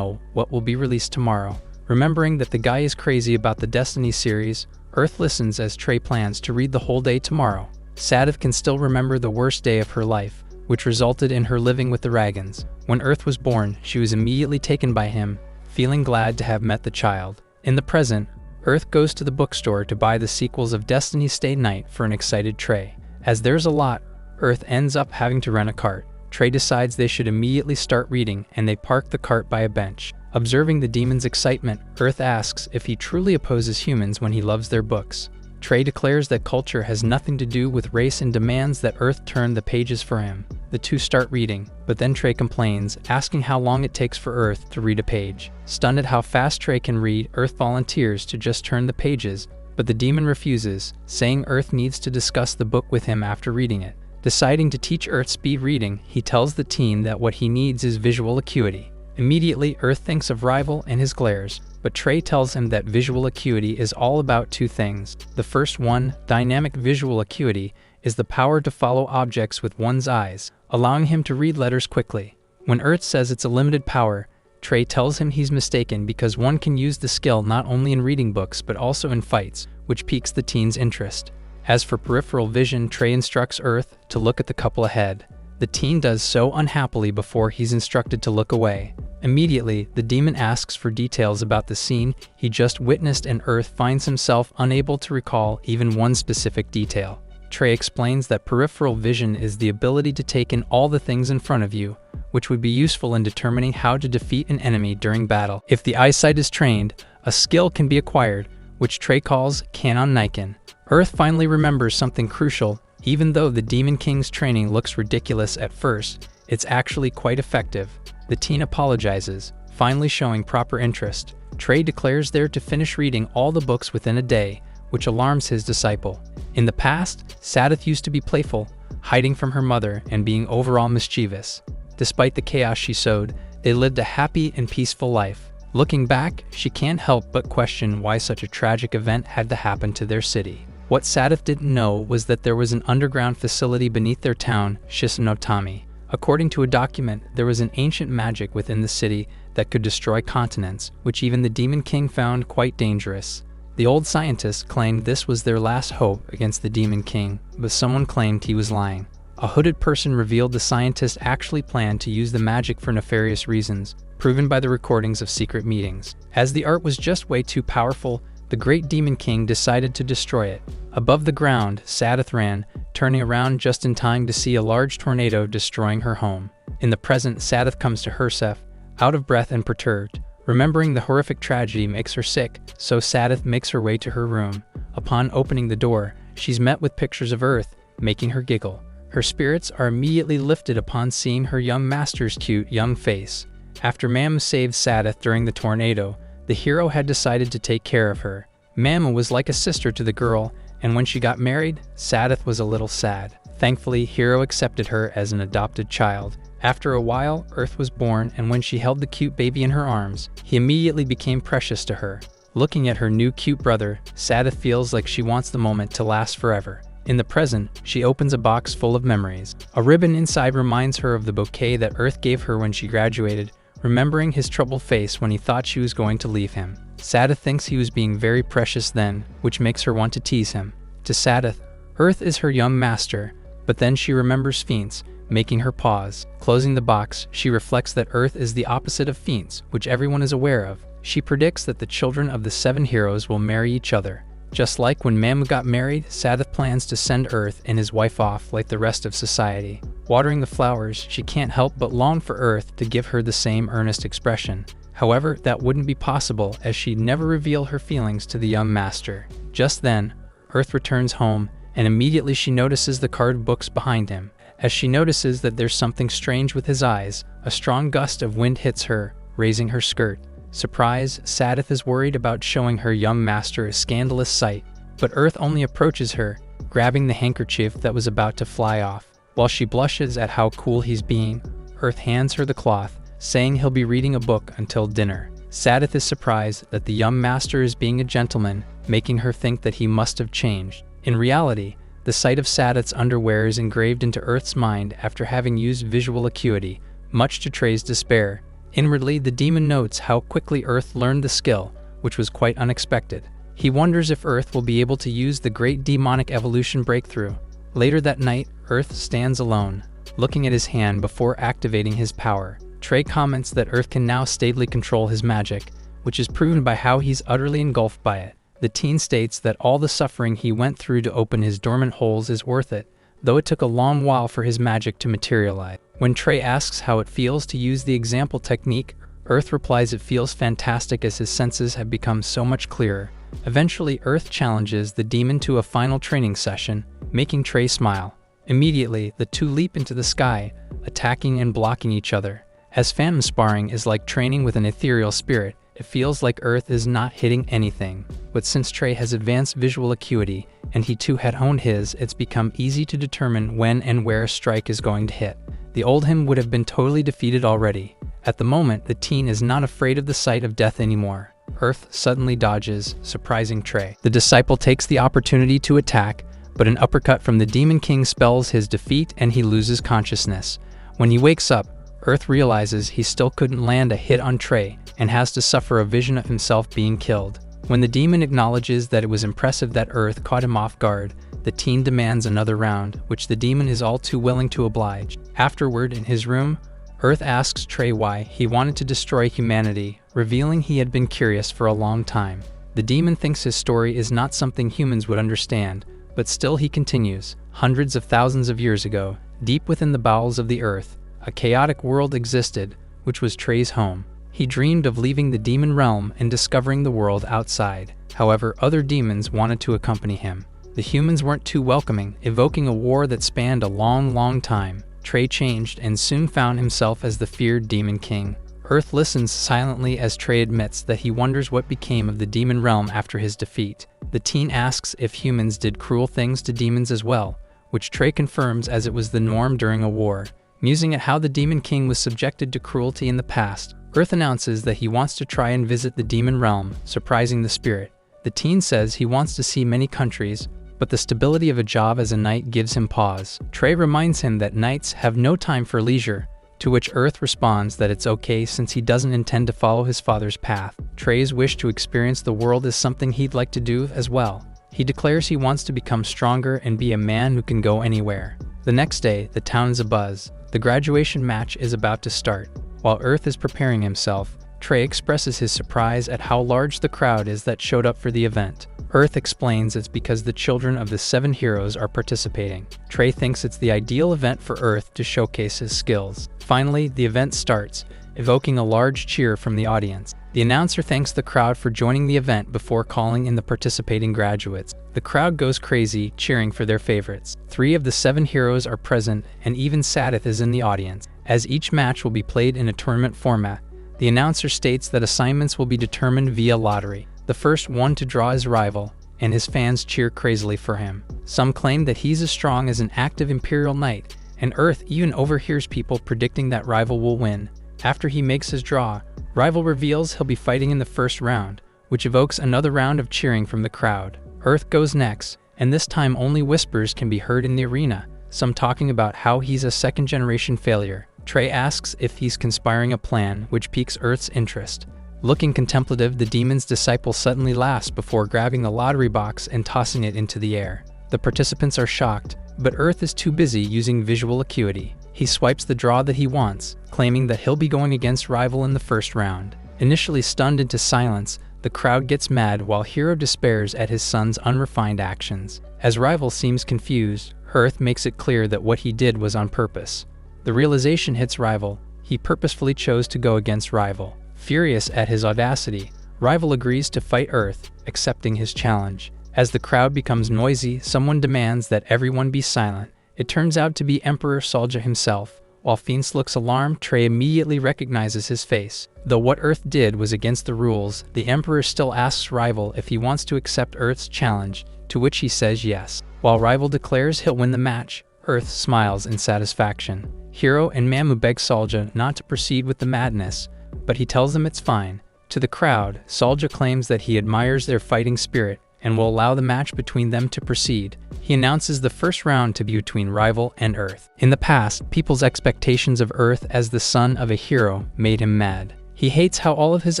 what will be released tomorrow. Remembering that the guy is crazy about the Destiny series, Earth listens as Trey plans to read the whole day tomorrow. Sadith can still remember the worst day of her life, which resulted in her living with the Dragons. When Earth was born, she was immediately taken by him, feeling glad to have met the child. In the present, Earth goes to the bookstore to buy the sequels of Destiny's Stay Night for an excited Trey. As there's a lot, Earth ends up having to rent a cart. Trey decides they should immediately start reading, and they park the cart by a bench. Observing the demon's excitement, Earth asks if he truly opposes humans when he loves their books. Trey declares that culture has nothing to do with race and demands that Earth turn the pages for him. The two start reading, but then Trey complains, asking how long it takes for Earth to read a page. Stunned at how fast Trey can read, Earth volunteers to just turn the pages, but the demon refuses, saying Earth needs to discuss the book with him after reading it. Deciding to teach Earth speed reading, he tells the teen that what he needs is visual acuity. Immediately, Earth thinks of Rival and his glares, but Trey tells him that visual acuity is all about two things. The first one, dynamic visual acuity, is the power to follow objects with one's eyes, allowing him to read letters quickly. When Earth says it's a limited power, Trey tells him he's mistaken because one can use the skill not only in reading books but also in fights, which piques the teen's interest. As for peripheral vision, Trey instructs Earth to look at the couple ahead. The teen does so unhappily before he's instructed to look away. Immediately, the demon asks for details about the scene he just witnessed, and Earth finds himself unable to recall even one specific detail. Trey explains that peripheral vision is the ability to take in all the things in front of you, which would be useful in determining how to defeat an enemy during battle. If the eyesight is trained, a skill can be acquired, which Trey calls Kanon Niken. Earth finally remembers something crucial. Even though the Demon King's training looks ridiculous at first, it's actually quite effective. The teen apologizes, finally showing proper interest. Trey declares they're to finish reading all the books within a day, which alarms his disciple. In the past, Sadith used to be playful, hiding from her mother and being overall mischievous. Despite the chaos she sowed, they lived a happy and peaceful life. Looking back, she can't help but question why such a tragic event had to happen to their city. What Sadith didn't know was that there was an underground facility beneath their town, Shisanotami. According to a document, there was an ancient magic within the city that could destroy continents, which even the Demon King found quite dangerous. The old scientists claimed this was their last hope against the Demon King, but someone claimed he was lying. A hooded person revealed the scientists actually planned to use the magic for nefarious reasons, proven by the recordings of secret meetings. As the art was just way too powerful, the great Demon King decided to destroy it. Above the ground, Sadith ran, turning around just in time to see a large tornado destroying her home. In the present, Sadith comes to Hersef, out of breath and perturbed. Remembering the horrific tragedy makes her sick, so Sadith makes her way to her room. Upon opening the door, she's met with pictures of Earth, making her giggle. Her spirits are immediately lifted upon seeing her young master's cute young face. After Manhwa saved Sadith during the tornado, the hero had decided to take care of her. Manhwa was like a sister to the girl, and when she got married, Sadith was a little sad. Thankfully, Hero accepted her as an adopted child. After a while, Earth was born, and when she held the cute baby in her arms, he immediately became precious to her. Looking at her new cute brother, Sadith feels like she wants the moment to last forever. In the present, she opens a box full of memories. A ribbon inside reminds her of the bouquet that Earth gave her when she graduated, remembering his troubled face when he thought she was going to leave him. Sadith thinks he was being very precious then, which makes her want to tease him. To Sadith, Earth is her young master, but then she remembers Fiends, making her pause. Closing the box, she reflects that Earth is the opposite of Fiends, which everyone is aware of. She predicts that the children of the 7 heroes will marry each other. Just like when Manhwa got married, Sadith plans to send Earth and his wife off like the rest of society. Watering the flowers, she can't help but long for Earth to give her the same earnest expression. However, that wouldn't be possible as she'd never reveal her feelings to the young master. Just then, Earth returns home, and immediately she notices the carved books behind him. As she notices that there's something strange with his eyes, a strong gust of wind hits her, raising her skirt. Surprised, Sadith is worried about showing her young master a scandalous sight, but Earth only approaches her, grabbing the handkerchief that was about to fly off. While she blushes at how cool he's being, Earth hands her the cloth, saying he'll be reading a book until dinner. Sadith is surprised that the young master is being a gentleman, making her think that he must have changed. In reality, the sight of Sadith's underwear is engraved into Earth's mind after having used visual acuity, much to Trey's despair. Inwardly, the demon notes how quickly Earth learned the skill, which was quite unexpected. He wonders if Earth will be able to use the great demonic evolution breakthrough. Later that night, Earth stands alone, looking at his hand before activating his power. Trey comments that Earth can now stably control his magic, which is proven by how he's utterly engulfed by it. The teen states that all the suffering he went through to open his dormant holes is worth it, though it took a long while for his magic to materialize. When Trey asks how it feels to use the example technique, Earth replies it feels fantastic as his senses have become so much clearer. Eventually, Earth challenges the demon to a final training session, making Trey smile. Immediately, the two leap into the sky, attacking and blocking each other. As phantom sparring is like training with an ethereal spirit, it feels like Earth is not hitting anything. But since Trey has advanced visual acuity, and he too had honed his, it's become easy to determine when and where a strike is going to hit. The old him would have been totally defeated already. At the moment, the teen is not afraid of the sight of death anymore. Earth suddenly dodges, surprising Trey. The disciple takes the opportunity to attack, but an uppercut from the Demon King spells his defeat and he loses consciousness. When he wakes up, Earth realizes he still couldn't land a hit on Trey and has to suffer a vision of himself being killed. When the demon acknowledges that it was impressive that Earth caught him off guard, the teen demands another round, which the demon is all too willing to oblige. Afterward, in his room, Earth asks Trey why he wanted to destroy humanity, revealing he had been curious for a long time. The demon thinks his story is not something humans would understand, but still he continues. Hundreds of thousands of years ago, deep within the bowels of the earth, a chaotic world existed, which was Trey's home. He dreamed of leaving the demon realm and discovering the world outside. However, other demons wanted to accompany him. The humans weren't too welcoming, evoking a war that spanned a long time. Trey changed and soon found himself as the feared Demon King. Earth listens silently as Trey admits that he wonders what became of the demon realm after his defeat. The teen asks if humans did cruel things to demons as well, which Trey confirms as it was the norm during a war. Musing at how the Demon King was subjected to cruelty in the past, Earth announces that he wants to try and visit the demon realm, surprising the spirit. The teen says he wants to see many countries, but the stability of a job as a knight gives him pause. Trey reminds him that knights have no time for leisure, to which Earth responds that it's okay since he doesn't intend to follow his father's path. Trey's wish to experience the world is something he'd like to do as well. He declares he wants to become stronger and be a man who can go anywhere. The next day, the town is abuzz. The graduation match is about to start. While Earth is preparing himself, Trey expresses his surprise at how large the crowd is that showed up for the event. Earth explains it's because the children of the 7 heroes are participating. Trey thinks it's the ideal event for Earth to showcase his skills. Finally, the event starts, evoking a large cheer from the audience. The announcer thanks the crowd for joining the event before calling in the participating graduates. The crowd goes crazy, cheering for their favorites. 3 of the 7 heroes are present, and even Sadith is in the audience. As each match will be played in a tournament format, the announcer states that assignments will be determined via lottery. The first one to draw his rival, and his fans cheer crazily for him. Some claim that he's as strong as an active Imperial Knight, and Earth even overhears people predicting that rival will win. After he makes his draw, rival reveals he'll be fighting in the first round, which evokes another round of cheering from the crowd. Earth goes next, and this time only whispers can be heard in the arena, some talking about how he's a second-generation failure. Trey asks if he's conspiring a plan, which piques Earth's interest. Looking contemplative, the demon's disciple suddenly laughs before grabbing the lottery box and tossing it into the air. The participants are shocked, but Earth is too busy using visual acuity. He swipes the draw that he wants, claiming that he'll be going against rival in the first round. Initially stunned into silence, The crowd gets mad while Hero despairs at his son's unrefined actions. As Rival seems confused, Earth makes it clear that what he did was on purpose. The realization hits Rival. He purposefully chose to go against Rival. Furious at his audacity, Rival agrees to fight Earth, accepting his challenge. As the crowd becomes noisy, someone demands that everyone be silent. It turns out to be Emperor Solja himself. While Fiends looks alarmed, Trey immediately recognizes his face. Though what Earth did was against the rules, the Emperor still asks Rival if he wants to accept Earth's challenge, to which he says yes. While Rival declares he'll win the match, Earth smiles in satisfaction. Hero and Mamu beg Solja not to proceed with the madness, but he tells them it's fine. To the crowd, Solja claims that he admires their fighting spirit and will allow the match between them to proceed. He announces the first round to be between Rival and Earth. In the past, people's expectations of Earth as the son of a hero made him mad. He hates how all of his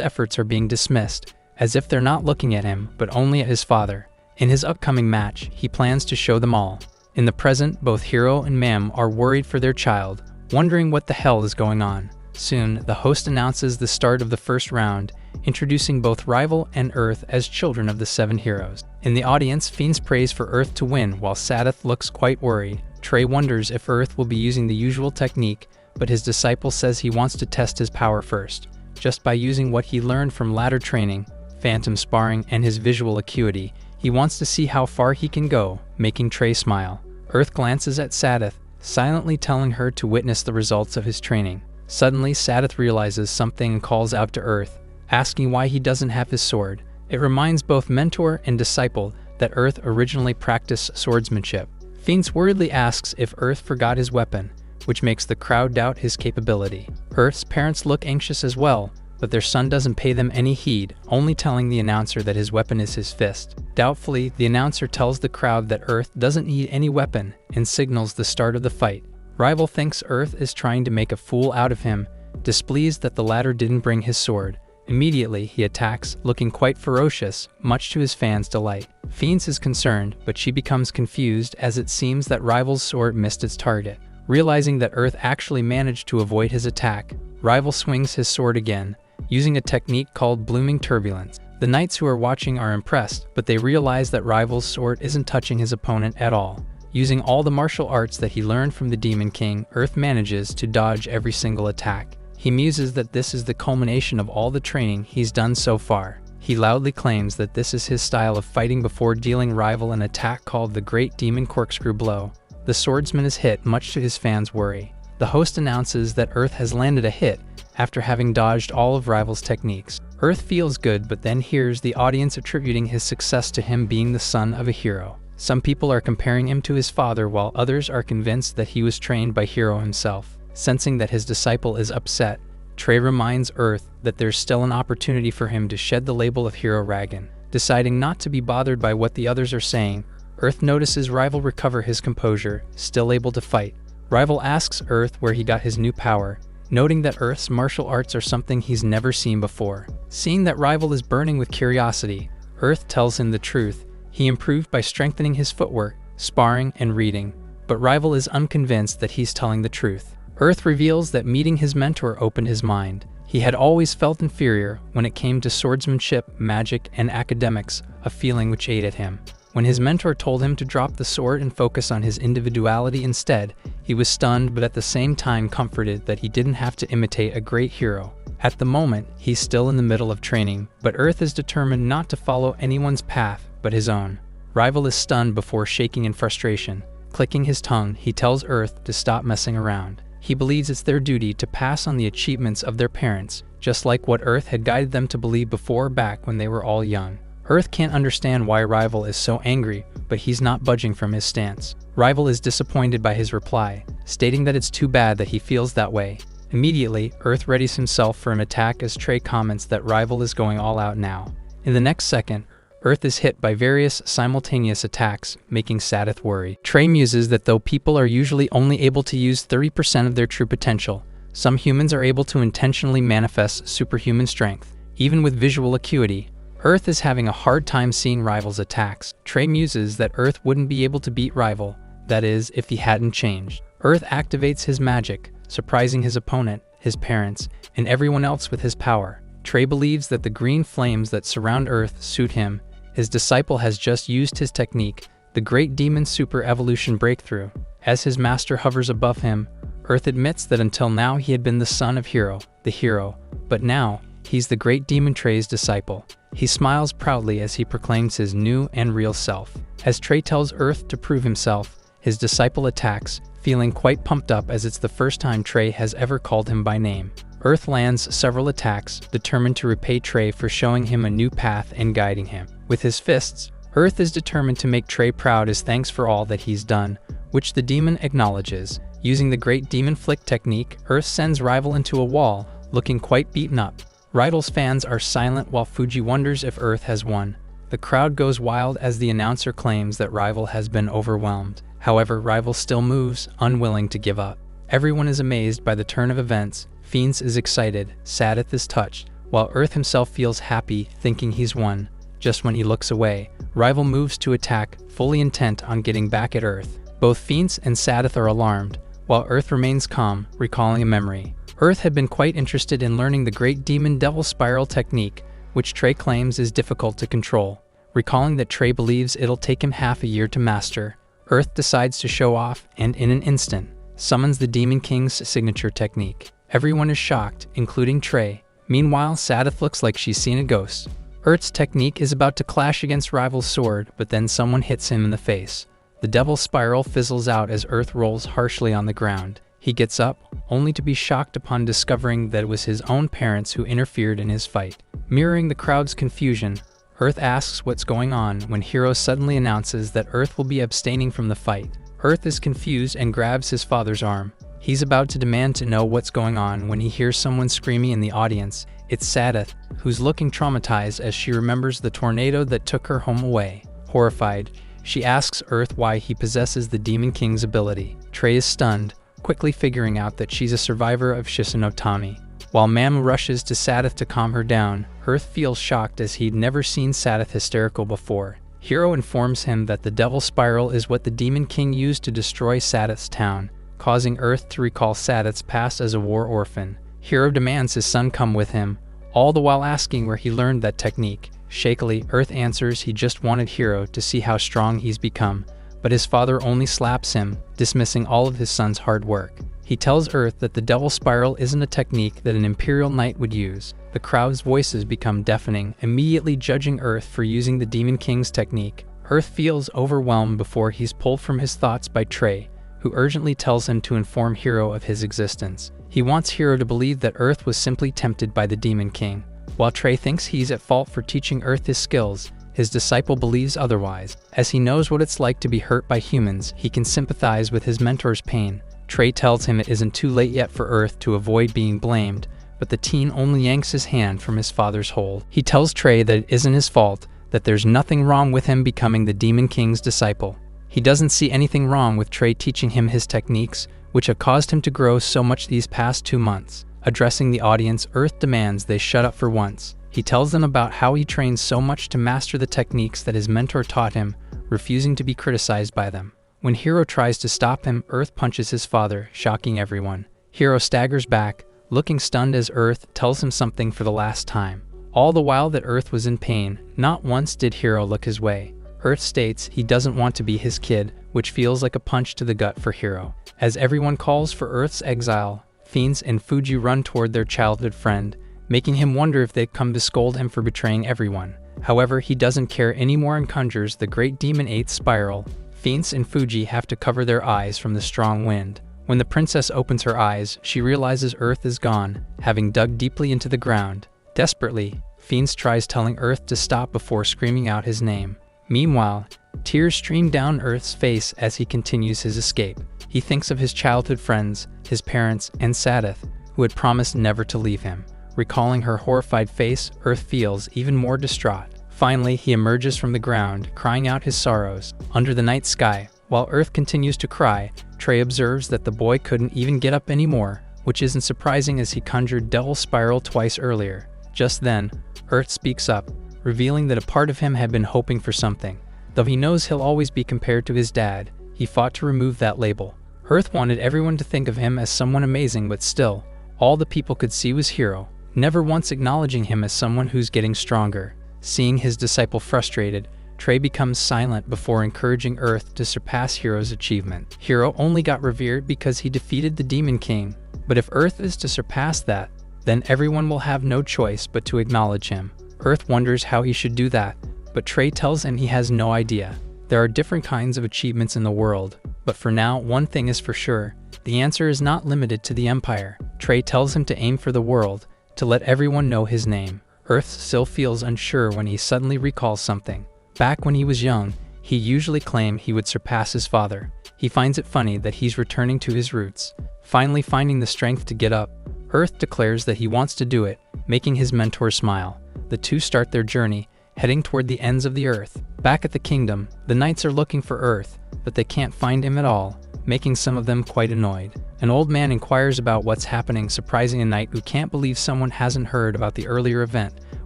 efforts are being dismissed, as if they're not looking at him, but only at his father. In his upcoming match, he plans to show them all. In the present, both Hero and Mam are worried for their child, wondering what the hell is going on. Soon, the host announces the start of the first round, introducing both Rival and Earth as children of the 7 heroes. In the audience, Fiends prays for Earth to win while Sadith looks quite worried. Trey wonders if Earth will be using the usual technique, but his disciple says he wants to test his power first. Just by using what he learned from ladder training, phantom sparring, and his visual acuity, he wants to see how far he can go, making Trey smile. Earth glances at Sadith, silently telling her to witness the results of his training. Suddenly, Sadith realizes something and calls out to Earth, asking why he doesn't have his sword. It reminds both mentor and disciple that Earth originally practiced swordsmanship. Fiends worriedly asks if Earth forgot his weapon, which makes the crowd doubt his capability. Earth's parents look anxious as well, but their son doesn't pay them any heed, only telling the announcer that his weapon is his fist. Doubtfully, the announcer tells the crowd that Earth doesn't need any weapon and signals the start of the fight. Rival thinks Earth is trying to make a fool out of him, displeased that the latter didn't bring his sword. Immediately, he attacks, looking quite ferocious, much to his fans' delight. Fiends is concerned, but she becomes confused as it seems that Rival's sword missed its target. Realizing that Earth actually managed to avoid his attack, Rival swings his sword again, using a technique called Blooming Turbulence. The knights who are watching are impressed, but they realize that Rival's sword isn't touching his opponent at all. Using all the martial arts that he learned from the Demon King, Earth manages to dodge every single attack. He muses that this is the culmination of all the training he's done so far. He loudly claims that this is his style of fighting before dealing Rival an attack called the Great Demon Corkscrew Blow. The swordsman is hit, much to his fans' worry. The host announces that Earth has landed a hit after having dodged all of Rival's techniques. Earth feels good, but then hears the audience attributing his success to him being the son of a hero. Some people are comparing him to his father, while others are convinced that he was trained by Hero himself. Sensing that his disciple is upset, Trey reminds Earth that there's still an opportunity for him to shed the label of Hero Ragan. Deciding not to be bothered by what the others are saying, Earth notices Rival recover his composure, still able to fight. Rival asks Earth where he got his new power, noting that Earth's martial arts are something he's never seen before. Seeing that Rival is burning with curiosity, Earth tells him the truth. He improved by strengthening his footwork, sparring, and reading, but Rival is unconvinced that he's telling the truth. Earth reveals that meeting his mentor opened his mind. He had always felt inferior when it came to swordsmanship, magic, and academics, a feeling which ate at him. When his mentor told him to drop the sword and focus on his individuality instead, he was stunned but at the same time comforted that he didn't have to imitate a great hero. At the moment, he's still in the middle of training, but Earth is determined not to follow anyone's path but his own. Rival is stunned before shaking in frustration. Clicking his tongue, he tells Earth to stop messing around. He believes it's their duty to pass on the achievements of their parents, just like what Earth had guided them to believe before back when they were all young. Earth can't understand why Rival is so angry, but he's not budging from his stance. Rival is disappointed by his reply, stating that it's too bad that he feels that way. Immediately, Earth readies himself for an attack as Trey comments that Rival is going all out now. In the next second, Earth is hit by various simultaneous attacks, making Sadith worry. Trey muses that though people are usually only able to use 30% of their true potential, some humans are able to intentionally manifest superhuman strength. Even with visual acuity, Earth is having a hard time seeing Rival's attacks. Trey muses that Earth wouldn't be able to beat Rival, that is, if he hadn't changed. Earth activates his magic, surprising his opponent, his parents, and everyone else with his power. Trey believes that the green flames that surround Earth suit him. His disciple has just used his technique, the Great Demon Super Evolution Breakthrough. As his master hovers above him, Earth admits that until now he had been the son of Hero, the hero, but now he's the Great Demon Trey's disciple. He smiles proudly as he proclaims his new and real self. As Trey tells Earth to prove himself, his disciple attacks, feeling quite pumped up as it's the first time Trey has ever called him by name. Earth lands several attacks, determined to repay Trey for showing him a new path and guiding him. With his fists, Earth is determined to make Trey proud as thanks for all that he's done, which the demon acknowledges. Using the Great Demon Flick technique, Earth sends Rival into a wall, looking quite beaten up. Rival's fans are silent while Fuji wonders if Earth has won. The crowd goes wild as the announcer claims that Rival has been overwhelmed. However, Rival still moves, unwilling to give up. Everyone is amazed by the turn of events. Fiends is excited, Sadith is touched, while Earth himself feels happy, thinking he's won. Just when he looks away, Rival moves to attack, fully intent on getting back at Earth. Both Fiends and Sadith are alarmed, while Earth remains calm, recalling a memory. Earth had been quite interested in learning the Great Demon Devil Spiral technique, which Trey claims is difficult to control. Recalling that Trey believes it'll take him half a year to master, Earth decides to show off and in an instant, summons the Demon King's signature technique. Everyone is shocked, including Trey. Meanwhile, Sadith looks like she's seen a ghost. Earth's technique is about to clash against Rival's sword, but then someone hits him in the face. The Devil Spiral fizzles out as Earth rolls harshly on the ground. He gets up, only to be shocked upon discovering that it was his own parents who interfered in his fight. Mirroring the crowd's confusion, Earth asks what's going on when Hero suddenly announces that Earth will be abstaining from the fight. Earth is confused and grabs his father's arm. He's about to demand to know what's going on when he hears someone screaming in the audience. It's Sadith, who's looking traumatized as she remembers the tornado that took her home away. Horrified, she asks Earth why he possesses the Demon King's ability. Trey is stunned, quickly figuring out that she's a survivor of Shisanotami. While Mam rushes to Sadith to calm her down, Earth feels shocked as he'd never seen Sadith hysterical before. Hero informs him that the Devil Spiral is what the Demon King used to destroy Sadith's town, causing Earth to recall Sadith's past as a war orphan. Hero demands his son come with him, all the while asking where he learned that technique. Shakily, Earth answers he just wanted Hero to see how strong he's become, but his father only slaps him, dismissing all of his son's hard work. He tells Earth that the Devil Spiral isn't a technique that an Imperial Knight would use. The crowd's voices become deafening, immediately judging Earth for using the Demon King's technique. Earth feels overwhelmed before he's pulled from his thoughts by Trey, who urgently tells him to inform Hero of his existence. He wants Hero to believe that Earth was simply tempted by the Demon King. While Trey thinks he's at fault for teaching Earth his skills, his disciple believes otherwise. As he knows what it's like to be hurt by humans, he can sympathize with his mentor's pain. Trey tells him it isn't too late yet for Earth to avoid being blamed, but the teen only yanks his hand from his father's hold. He tells Trey that it isn't his fault, that there's nothing wrong with him becoming the Demon King's disciple. He doesn't see anything wrong with Trey teaching him his techniques, which have caused him to grow so much these past 2 months. Addressing the audience, Earth demands they shut up for once. He tells them about how he trained so much to master the techniques that his mentor taught him, refusing to be criticized by them. When Hero tries to stop him, Earth punches his father, shocking everyone. Hero staggers back, looking stunned as Earth tells him something for the last time. All the while that Earth was in pain, not once did Hero look his way. Earth states he doesn't want to be his kid, which feels like a punch to the gut for Hero. As everyone calls for Earth's exile, Fiends and Fuji run toward their childhood friend, making him wonder if they'd come to scold him for betraying everyone. However, he doesn't care anymore and conjures the Great Demon 8th Spiral. Fiends and Fuji have to cover their eyes from the strong wind. When the princess opens her eyes, she realizes Earth is gone, having dug deeply into the ground. Desperately, Fiends tries telling Earth to stop before screaming out his name. Meanwhile, tears stream down Earth's face as he continues his escape. He thinks of his childhood friends, his parents, and Sadith, who had promised never to leave him. Recalling her horrified face, Earth feels even more distraught. Finally, he emerges from the ground, crying out his sorrows. Under the night sky, while Earth continues to cry, Trey observes that the boy couldn't even get up anymore, which isn't surprising as he conjured Devil Spiral twice earlier. Just then, Earth speaks up, revealing that a part of him had been hoping for something. Though he knows he'll always be compared to his dad, he fought to remove that label. Earth wanted everyone to think of him as someone amazing, but still, all the people could see was Hero. never once acknowledging him as someone who's getting stronger. Seeing his disciple frustrated, Trey becomes silent before encouraging Earth to surpass Hero's achievement. Hero only got revered because he defeated the Demon King, but if Earth is to surpass that, then everyone will have no choice but to acknowledge him. Earth wonders how he should do that, but Trey tells him he has no idea. There are different kinds of achievements in the world, but for now, one thing is for sure. The answer is not limited to the Empire. Trey tells him to aim for the world, to let everyone know his name. Earth still feels unsure when he suddenly recalls something. Back when he was young, he usually claimed he would surpass his father. He finds it funny that he's returning to his roots. Finally finding the strength to get up, Earth declares that he wants to do it, making his mentor smile. The two start their journey, heading toward the ends of the earth. Back at the kingdom, the knights are looking for Earth, but they can't find him at all, making some of them quite annoyed. An old man inquires about what's happening, surprising a knight who can't believe someone hasn't heard about the earlier event,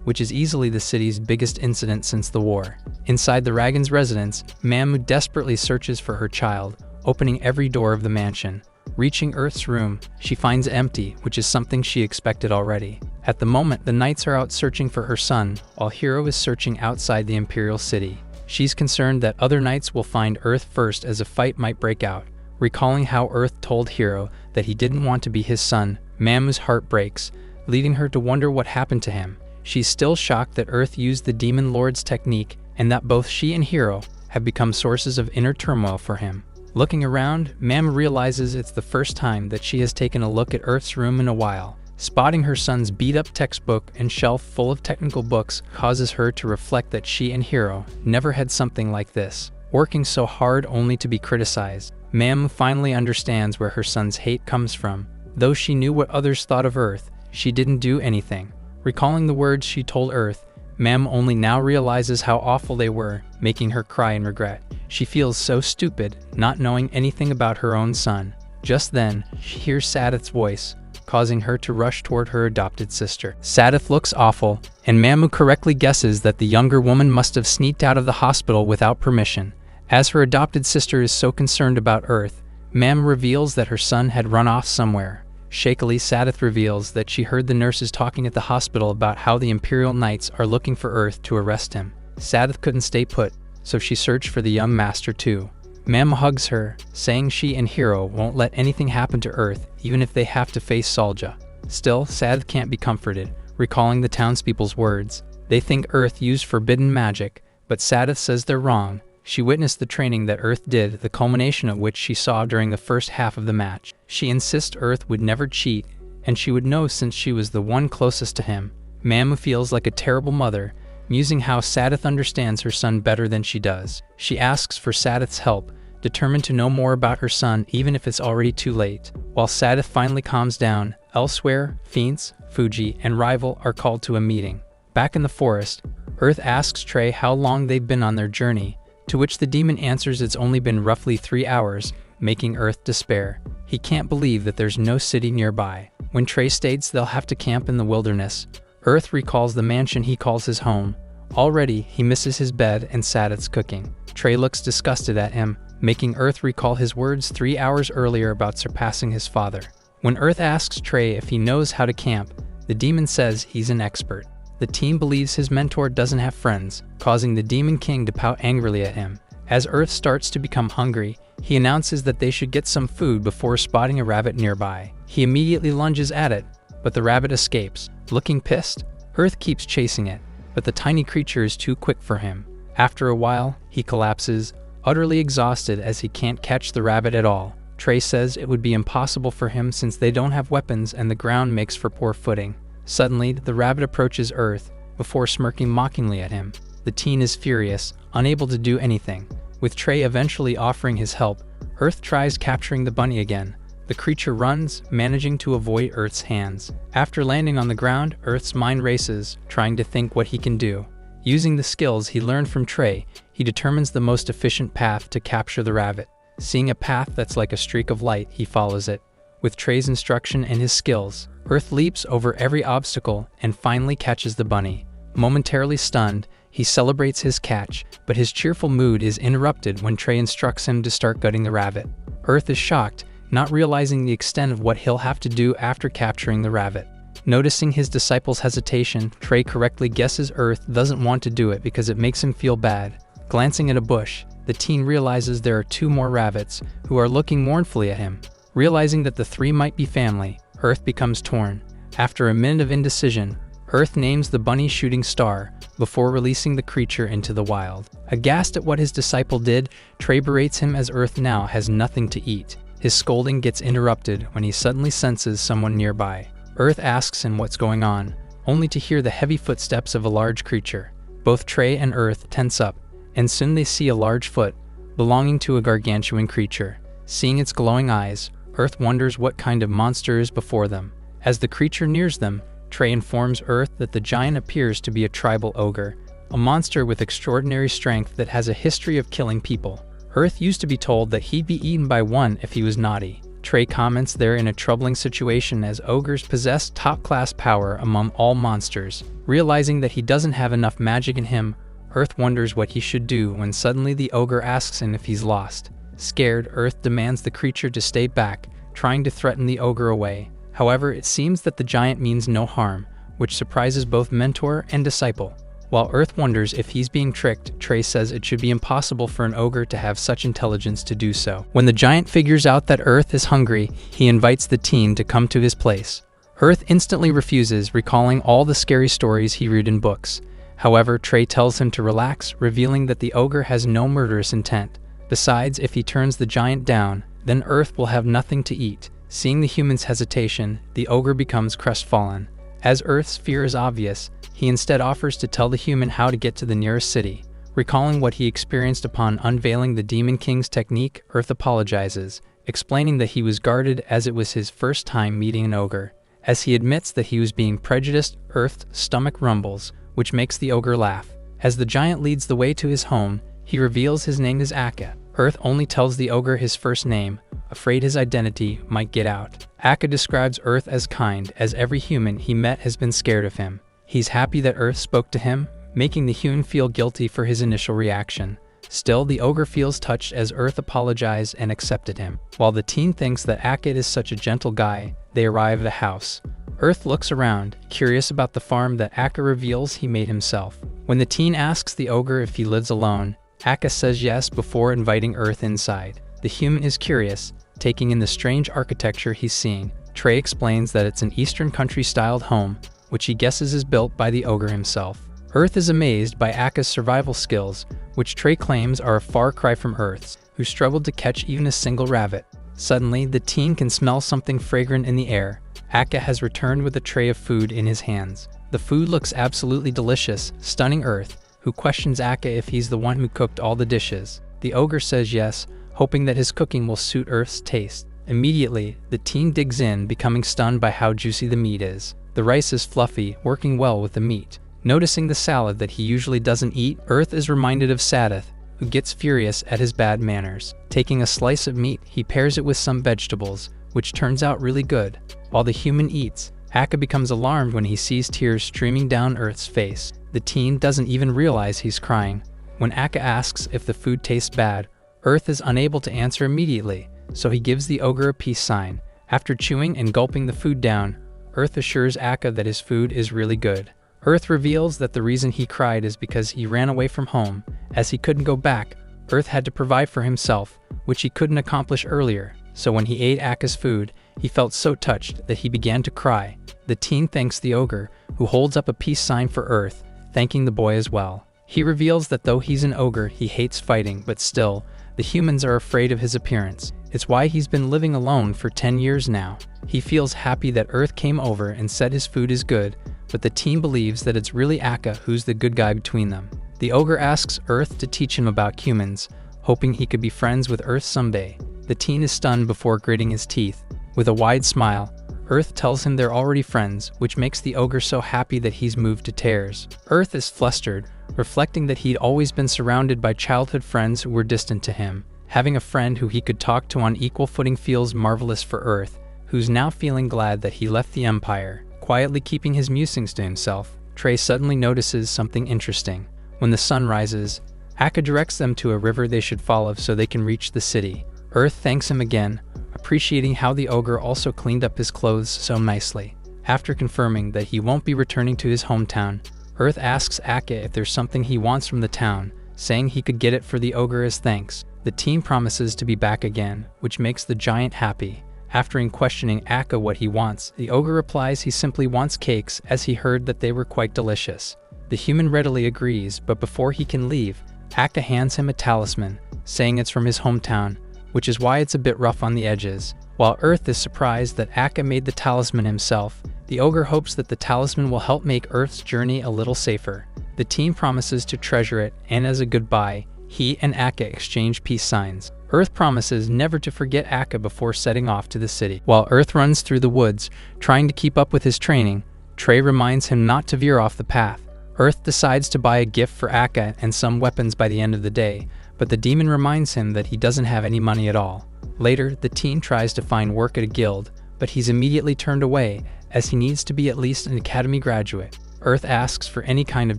which is easily the city's biggest incident since the war. Inside the Ragon's residence, Mamu desperately searches for her child, opening every door of the mansion. Reaching Earth's room, she finds it empty, which is something she expected already. At the moment, the knights are out searching for her son, while Hero is searching outside the Imperial City. She's concerned that other knights will find Earth first as a fight might break out. Recalling how Earth told Hero that he didn't want to be his son, Mamu's heart breaks, leading her to wonder what happened to him. She's still shocked that Earth used the Demon Lord's technique and that both she and Hero have become sources of inner turmoil for him. Looking around, Mamu realizes it's the first time that she has taken a look at Earth's room in a while. Spotting her son's beat-up textbook and shelf full of technical books causes her to reflect that she and Hero never had something like this, working so hard only to be criticized. Mamu finally understands where her son's hate comes from. Though she knew what others thought of Earth, she didn't do anything. Recalling the words she told Earth, Mamu only now realizes how awful they were, making her cry in regret. She feels so stupid, not knowing anything about her own son. Just then, she hears Sadith's voice, causing her to rush toward her adopted sister. Sadith looks awful, and Mamu correctly guesses that the younger woman must have sneaked out of the hospital without permission. As her adopted sister is so concerned about Earth, Mamu reveals that her son had run off somewhere. Shakily, Sadith reveals that she heard the nurses talking at the hospital about how the Imperial Knights are looking for Earth to arrest him. Sadith couldn't stay put, so she searched for the young master too. Mamu hugs her, saying she and Hero won't let anything happen to Earth, even if they have to face Salja. Still, Sadith can't be comforted, recalling the townspeople's words. They think Earth used forbidden magic, but Sadith says they're wrong. She witnessed the training that Earth did, the culmination of which she saw during the first half of the match. She insists Earth would never cheat, and she would know since she was the one closest to him. Mamu feels like a terrible mother, musing how Sadith understands her son better than she does. She asks for Sadith's help, determined to know more about her son even if it's already too late. While Sadith finally calms down, elsewhere, Fiends, Fuji, and Rival are called to a meeting. Back in the forest, Earth asks Trey how long they've been on their journey, to which the demon answers it's only been roughly 3 hours, making Earth despair. He can't believe that there's no city nearby. When Trey states they'll have to camp in the wilderness, Earth recalls the mansion he calls his home. Already, he misses his bed and Sadith's cooking. Trey looks disgusted at him, making Earth recall his words 3 hours earlier about surpassing his father. When Earth asks Trey if he knows how to camp, the demon says he's an expert. The team believes his mentor doesn't have friends, causing the Demon King to pout angrily at him. As Earth starts to become hungry, he announces that they should get some food before spotting a rabbit nearby. He immediately lunges at it, but the rabbit escapes. Looking pissed, Earth keeps chasing it, but the tiny creature is too quick for him. After a while, he collapses, utterly exhausted as he can't catch the rabbit at all. Trey says it would be impossible for him since they don't have weapons and the ground makes for poor footing. Suddenly, the rabbit approaches Earth, before smirking mockingly at him. The teen is furious, unable to do anything. With Trey eventually offering his help, Earth tries capturing the bunny again. The creature runs, managing to avoid Earth's hands. After landing on the ground, Earth's mind races, trying to think what he can do. Using the skills he learned from Trey, he determines the most efficient path to capture the rabbit. Seeing a path that's like a streak of light, he follows it. With Trey's instruction and his skills, Earth leaps over every obstacle and finally catches the bunny. Momentarily stunned, he celebrates his catch, but his cheerful mood is interrupted when Trey instructs him to start gutting the rabbit. Earth is shocked, not realizing the extent of what he'll have to do after capturing the rabbit. Noticing his disciple's hesitation, Trey correctly guesses Earth doesn't want to do it because it makes him feel bad. Glancing at a bush, the teen realizes there are 2 more rabbits, who are looking mournfully at him. Realizing that the 3 might be family, Earth becomes torn. After a minute of indecision, Earth names the bunny Shooting Star, before releasing the creature into the wild. Aghast at what his disciple did, Trey berates him as Earth now has nothing to eat. His scolding gets interrupted when he suddenly senses someone nearby. Earth asks him what's going on, only to hear the heavy footsteps of a large creature. Both Trey and Earth tense up, and soon they see a large foot, belonging to a gargantuan creature. Seeing its glowing eyes, Earth wonders what kind of monster is before them. As the creature nears them, Trey informs Earth that the giant appears to be a tribal ogre, a monster with extraordinary strength that has a history of killing people. Earth used to be told that he'd be eaten by one if he was naughty. Trey comments they're in a troubling situation as ogres possess top-class power among all monsters. Realizing that he doesn't have enough magic in him, Earth wonders what he should do when suddenly the ogre asks him if he's lost. Scared, Earth demands the creature to stay back, trying to threaten the ogre away. However, it seems that the giant means no harm, which surprises both mentor and disciple. While Earth wonders if he's being tricked, Trey says it should be impossible for an ogre to have such intelligence to do so. When the giant figures out that Earth is hungry, he invites the teen to come to his place. Earth instantly refuses, recalling all the scary stories he read in books. However, Trey tells him to relax, revealing that the ogre has no murderous intent. Besides, if he turns the giant down, then Earth will have nothing to eat. Seeing the human's hesitation, the ogre becomes crestfallen. As Earth's fear is obvious, he instead offers to tell the human how to get to the nearest city. Recalling what he experienced upon unveiling the Demon King's technique, Earth apologizes, explaining that he was guarded as it was his first time meeting an ogre. As he admits that he was being prejudiced, Earth's stomach rumbles, which makes the ogre laugh. As the giant leads the way to his home, he reveals his name is Akka. Earth only tells the ogre his first name, afraid his identity might get out. Akka describes Earth as kind, as every human he met has been scared of him. He's happy that Earth spoke to him, making the human feel guilty for his initial reaction. Still, the ogre feels touched as Earth apologized and accepted him. While the teen thinks that Akka is such a gentle guy, they arrive at a house. Earth looks around, curious about the farm that Akka reveals he made himself. When the teen asks the ogre if he lives alone, Akka says yes before inviting Earth inside. The human is curious, taking in the strange architecture he's seeing. Trey explains that it's an Eastern country-styled home, which he guesses is built by the ogre himself. Earth is amazed by Akka's survival skills, which Trey claims are a far cry from Earth's, who struggled to catch even a single rabbit. Suddenly, the teen can smell something fragrant in the air. Akka has returned with a tray of food in his hands. The food looks absolutely delicious, stunning Earth, who questions Akka if he's the one who cooked all the dishes. The ogre says yes, hoping that his cooking will suit Earth's taste. Immediately, the teen digs in, becoming stunned by how juicy the meat is. The rice is fluffy, working well with the meat. Noticing the salad that he usually doesn't eat, Earth is reminded of Sadath, who gets furious at his bad manners. Taking a slice of meat, he pairs it with some vegetables, which turns out really good. While the human eats, Akka becomes alarmed when he sees tears streaming down Earth's face. The teen doesn't even realize he's crying. When Akka asks if the food tastes bad, Earth is unable to answer immediately, so he gives the ogre a peace sign. After chewing and gulping the food down, Earth assures Akka that his food is really good. Earth reveals that the reason he cried is because he ran away from home. As he couldn't go back, Earth had to provide for himself, which he couldn't accomplish earlier. So when he ate Akka's food, he felt so touched that he began to cry. The teen thanks the ogre, who holds up a peace sign for Earth, thanking the boy as well. He reveals that though he's an ogre, he hates fighting, but still, the humans are afraid of his appearance. It's why he's been living alone for 10 years now. He feels happy that Earth came over and said his food is good, but the teen believes that it's really Akka who's the good guy between them. The ogre asks Earth to teach him about humans, hoping he could be friends with Earth someday. The teen is stunned before gritting his teeth. With a wide smile, Earth tells him they're already friends, which makes the ogre so happy that he's moved to tears. Earth is flustered, reflecting that he'd always been surrounded by childhood friends who were distant to him. Having a friend who he could talk to on equal footing feels marvelous for Earth, who's now feeling glad that he left the Empire. Quietly keeping his musings to himself, Trey suddenly notices something interesting. When the sun rises, Akka directs them to a river they should follow so they can reach the city. Earth thanks him again, appreciating how the ogre also cleaned up his clothes so nicely. After confirming that he won't be returning to his hometown, Earth asks Aka if there's something he wants from the town, saying he could get it for the ogre as thanks. The team promises to be back again, which makes the giant happy. After questioning Aka what he wants, the ogre replies he simply wants cakes as he heard that they were quite delicious. The human readily agrees, but before he can leave, Aka hands him a talisman, saying it's from his hometown, which is why it's a bit rough on the edges. While Earth is surprised that Aka made the talisman himself, the ogre hopes that the talisman will help make Earth's journey a little safer. The team promises to treasure it, and as a goodbye, he and Aka exchange peace signs. Earth promises never to forget Aka before setting off to the city. While Earth runs through the woods, trying to keep up with his training, Trey reminds him not to veer off the path. Earth decides to buy a gift for Aka and some weapons by the end of the day, but the demon reminds him that he doesn't have any money at all. Later, the teen tries to find work at a guild, but he's immediately turned away as he needs to be at least an academy graduate. Earth asks for any kind of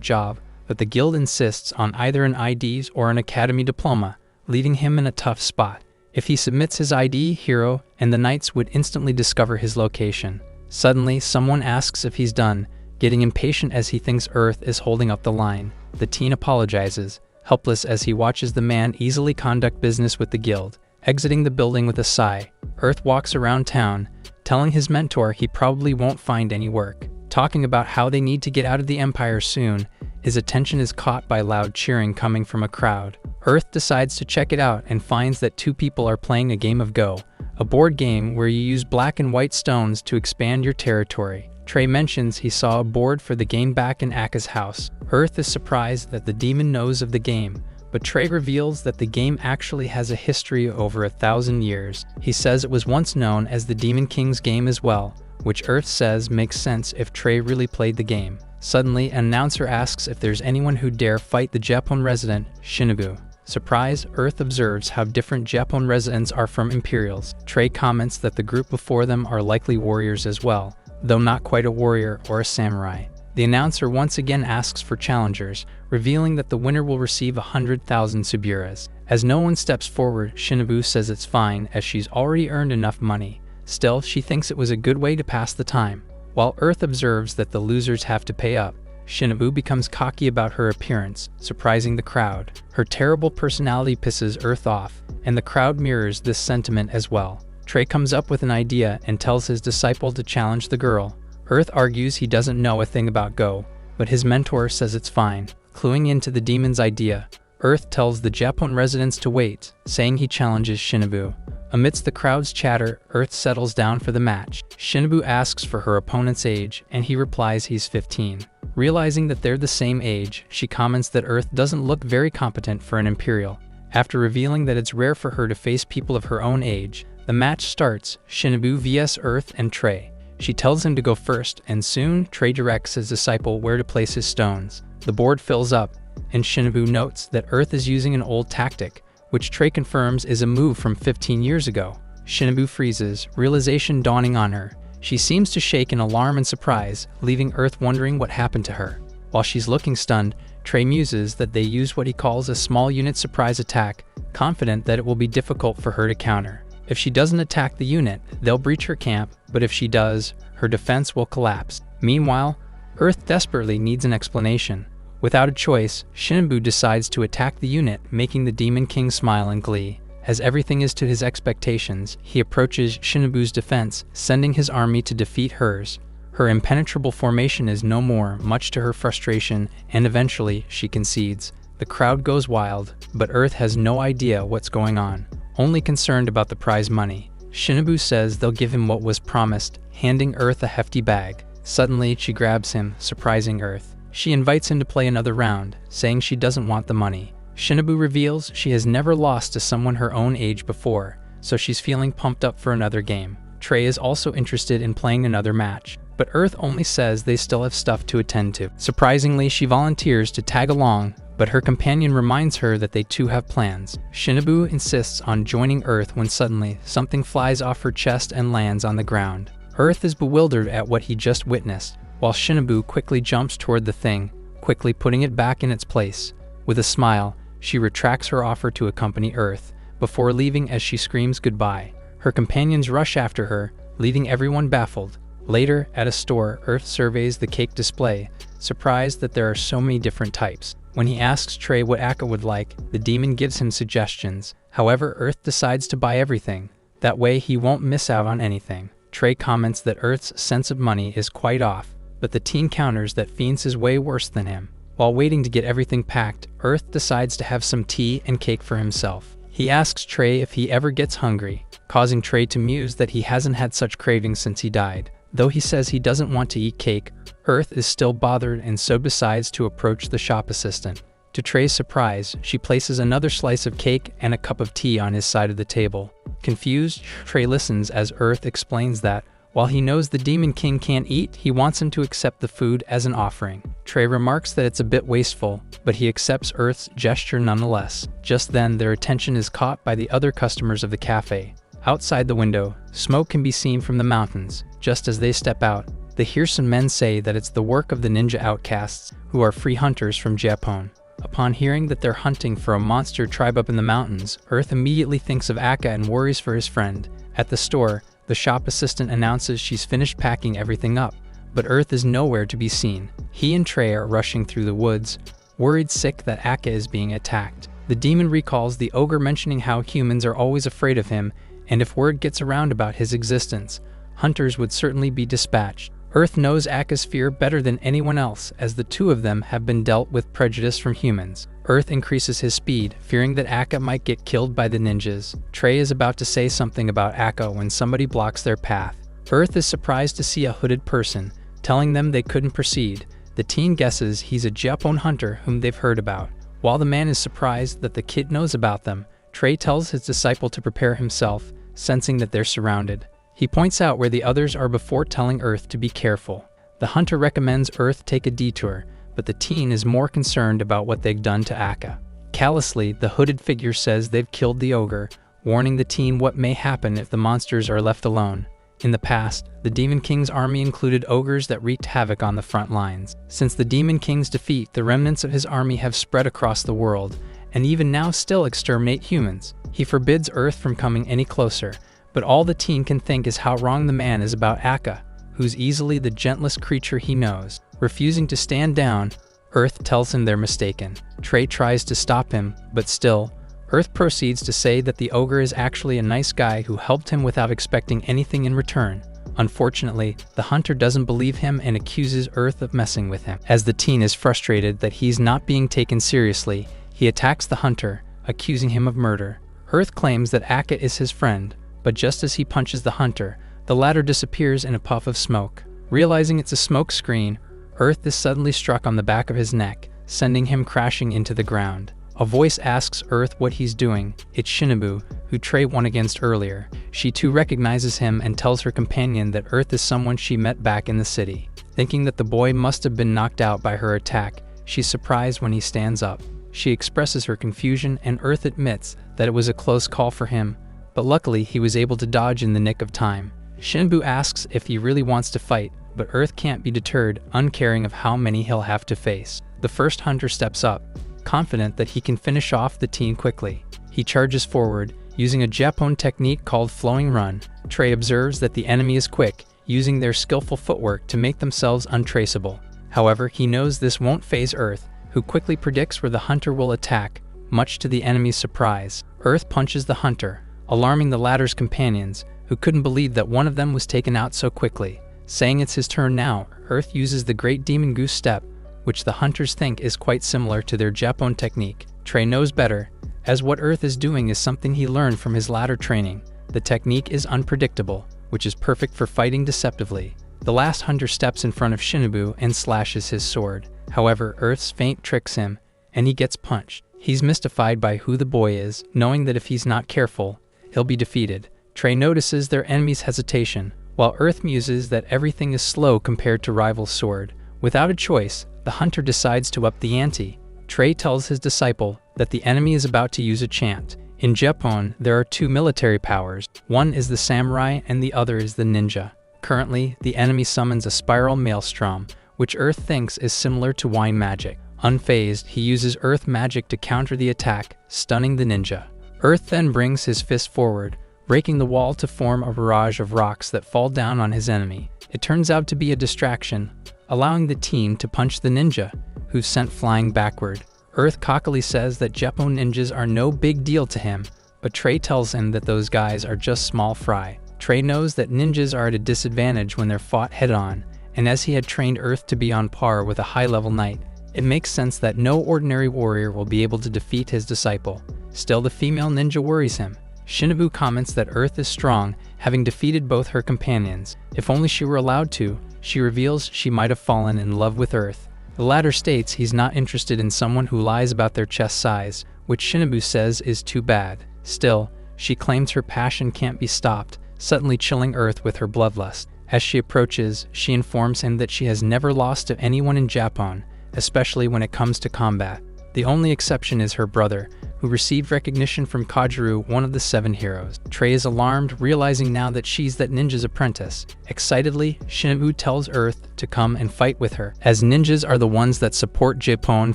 job, but the guild insists on either an IDs or an academy diploma, leaving him in a tough spot. If he submits his ID, hero and the knights would instantly discover his location. Suddenly, someone asks if he's done, getting impatient as he thinks Earth is holding up the line. The teen apologizes, helpless as he watches the man easily conduct business with the guild. Exiting the building with a sigh, Earth walks around town, telling his mentor he probably won't find any work. Talking about how they need to get out of the Empire soon, his attention is caught by loud cheering coming from a crowd. Earth decides to check it out and finds that two people are playing a game of Go, a board game where you use black and white stones to expand your territory. Trey mentions he saw a board for the game back in Aka's house. Earth is surprised that the demon knows of the game, but Trey reveals that the game actually has a history of over 1,000 years. He says it was once known as the Demon King's game as well, which Earth says makes sense if Trey really played the game. Suddenly, an announcer asks if there's anyone who dare fight the Japon resident, Shinobu. Surprised, Earth observes how different Japon residents are from Imperials. Trey comments that the group before them are likely warriors as well, though not quite a warrior or a samurai. The announcer once again asks for challengers, revealing that the winner will receive 100,000 Suburas. As no one steps forward, Shinobu says it's fine as she's already earned enough money. Still, she thinks it was a good way to pass the time. While Earth observes that the losers have to pay up, Shinobu becomes cocky about her appearance, surprising the crowd. Her terrible personality pisses Earth off, and the crowd mirrors this sentiment as well. Trey comes up with an idea and tells his disciple to challenge the girl. Earth argues he doesn't know a thing about Go, but his mentor says it's fine. Cluing into the demon's idea, Earth tells the Japon residents to wait, saying he challenges Shinobu. Amidst the crowd's chatter, Earth settles down for the match. Shinobu asks for her opponent's age, and he replies he's 15. Realizing that they're the same age, she comments that Earth doesn't look very competent for an Imperial. After revealing that it's rare for her to face people of her own age, the match starts, Shinobu vs Earth and Trey. She tells him to go first, and soon, Trey directs his disciple where to place his stones. The board fills up, and Shinobu notes that Earth is using an old tactic, which Trey confirms is a move from 15 years ago. Shinobu freezes, realization dawning on her. She seems to shake in alarm and surprise, leaving Earth wondering what happened to her. While she's looking stunned, Trey muses that they use what he calls a small unit surprise attack, confident that it will be difficult for her to counter. If she doesn't attack the unit, they'll breach her camp, but if she does, her defense will collapse. Meanwhile, Earth desperately needs an explanation. Without a choice, Shinobu decides to attack the unit, making the Demon King smile in glee. As everything is to his expectations, he approaches Shinobu's defense, sending his army to defeat hers. Her impenetrable formation is no more, much to her frustration, and eventually, she concedes. The crowd goes wild, but Earth has no idea what's going on, only concerned about the prize money. Shinobu says they'll give him what was promised, handing Earth a hefty bag. Suddenly, she grabs him, surprising Earth. She invites him to play another round, saying she doesn't want the money. Shinobu reveals she has never lost to someone her own age before, so she's feeling pumped up for another game. Trey is also interested in playing another match, but Earth only says they still have stuff to attend to. Surprisingly, she volunteers to tag along, but her companion reminds her that they too have plans. Shinobu insists on joining Earth when suddenly, something flies off her chest and lands on the ground. Earth is bewildered at what he just witnessed, while Shinobu quickly jumps toward the thing, quickly putting it back in its place. With a smile, she retracts her offer to accompany Earth, before leaving as she screams goodbye. Her companions rush after her, leaving everyone baffled. Later, at a store, Earth surveys the cake display, surprised that there are so many different types. When he asks Trey what Aka would like, the demon gives him suggestions. However, Earth decides to buy everything. That way he won't miss out on anything. Trey comments that Earth's sense of money is quite off, but the teen counters that Fiends is way worse than him. While waiting to get everything packed, Earth decides to have some tea and cake for himself. He asks Trey if he ever gets hungry, causing Trey to muse that he hasn't had such cravings since he died. Though he says he doesn't want to eat cake, Earth is still bothered and so decides to approach the shop assistant. To Trey's surprise, she places another slice of cake and a cup of tea on his side of the table. Confused, Trey listens as Earth explains that, while he knows the Demon King can't eat, he wants him to accept the food as an offering. Trey remarks that it's a bit wasteful, but he accepts Earth's gesture nonetheless. Just then, their attention is caught by the other customers of the cafe. Outside the window, smoke can be seen from the mountains. Just as they step out, they hear some men say that it's the work of the ninja outcasts, who are free hunters from Japan. Upon hearing that they're hunting for a monster tribe up in the mountains, Earth immediately thinks of Aka and worries for his friend. At the store, the shop assistant announces she's finished packing everything up, but Earth is nowhere to be seen. He and Trey are rushing through the woods, worried sick that Aka is being attacked. The demon recalls the ogre mentioning how humans are always afraid of him, and if word gets around about his existence, hunters would certainly be dispatched. Earth knows Aka's fear better than anyone else, as the two of them have been dealt with prejudice from humans. Earth increases his speed, fearing that Aka might get killed by the ninjas. Trey is about to say something about Aka when somebody blocks their path. Earth is surprised to see a hooded person, telling them they couldn't proceed. The teen guesses he's a Japon hunter whom they've heard about. While the man is surprised that the kid knows about them, Trey tells his disciple to prepare himself, sensing that they're surrounded. He points out where the others are before telling Earth to be careful. The hunter recommends Earth take a detour, but the teen is more concerned about what they've done to Aka. Callously, the hooded figure says they've killed the ogre, warning the teen what may happen if the monsters are left alone. In the past, the Demon King's army included ogres that wreaked havoc on the front lines. Since the Demon King's defeat, the remnants of his army have spread across the world, and even now still exterminate humans. He forbids Earth from coming any closer, but all the teen can think is how wrong the man is about Aka, who's easily the gentlest creature he knows. Refusing to stand down, Earth tells him they're mistaken. Trey tries to stop him, but still, Earth proceeds to say that the ogre is actually a nice guy who helped him without expecting anything in return. Unfortunately, the hunter doesn't believe him and accuses Earth of messing with him. As the teen is frustrated that he's not being taken seriously, he attacks the hunter, accusing him of murder. Earth claims that Aka is his friend, but just as he punches the hunter, the latter disappears in a puff of smoke. Realizing it's a smoke screen, Earth is suddenly struck on the back of his neck, sending him crashing into the ground. A voice asks Earth what he's doing. It's Shinobu, who Trey won against earlier. She too recognizes him and tells her companion that Earth is someone she met back in the city. Thinking that the boy must have been knocked out by her attack, she's surprised when he stands up. She expresses her confusion and Earth admits that it was a close call for him, but luckily he was able to dodge in the nick of time. Shinbu asks if he really wants to fight, but Earth can't be deterred, uncaring of how many he'll have to face. The first hunter steps up, confident that he can finish off the teen quickly. He charges forward, using a Japon technique called flowing run. Trey observes that the enemy is quick, using their skillful footwork to make themselves untraceable. However, he knows this won't faze Earth, who quickly predicts where the hunter will attack, much to the enemy's surprise. Earth punches the hunter, alarming the latter's companions, who couldn't believe that one of them was taken out so quickly. Saying it's his turn now, Earth uses the Great Demon Goose Step, which the hunters think is quite similar to their Japon technique. Trey knows better, as what Earth is doing is something he learned from his latter training. The technique is unpredictable, which is perfect for fighting deceptively. The last hunter steps in front of Shinobu and slashes his sword. However, Earth's feint tricks him, and he gets punched. He's mystified by who the boy is, knowing that if he's not careful, he'll be defeated. Trey notices their enemy's hesitation, while Earth muses that everything is slow compared to rival's sword. Without a choice, the hunter decides to up the ante. Trey tells his disciple that the enemy is about to use a chant. In Japan, there are two military powers. One is the samurai and the other is the ninja. Currently, the enemy summons a spiral maelstrom, which Earth thinks is similar to wine magic. Unfazed, he uses Earth magic to counter the attack, stunning the ninja. Earth then brings his fist forward, breaking the wall to form a barrage of rocks that fall down on his enemy. It turns out to be a distraction, allowing the team to punch the ninja, who's sent flying backward. Earth cockily says that Japon ninjas are no big deal to him, but Trey tells him that those guys are just small fry. Trey knows that ninjas are at a disadvantage when they're fought head-on, and as he had trained Earth to be on par with a high-level knight, it makes sense that no ordinary warrior will be able to defeat his disciple. Still, the female ninja worries him. Shinobu comments that Earth is strong, having defeated both her companions. If only she were allowed to, she reveals she might have fallen in love with Earth. The latter states he's not interested in someone who lies about their chest size, which Shinobu says is too bad. Still, she claims her passion can't be stopped, suddenly chilling Earth with her bloodlust. As she approaches, she informs him that she has never lost to anyone in Japan, especially when it comes to combat. The only exception is her brother, who received recognition from Kajiru, one of the 7 heroes. Trey is alarmed, realizing now that she's that ninja's apprentice. Excitedly, Shinobu tells Earth to come and fight with her. As ninjas are the ones that support Japon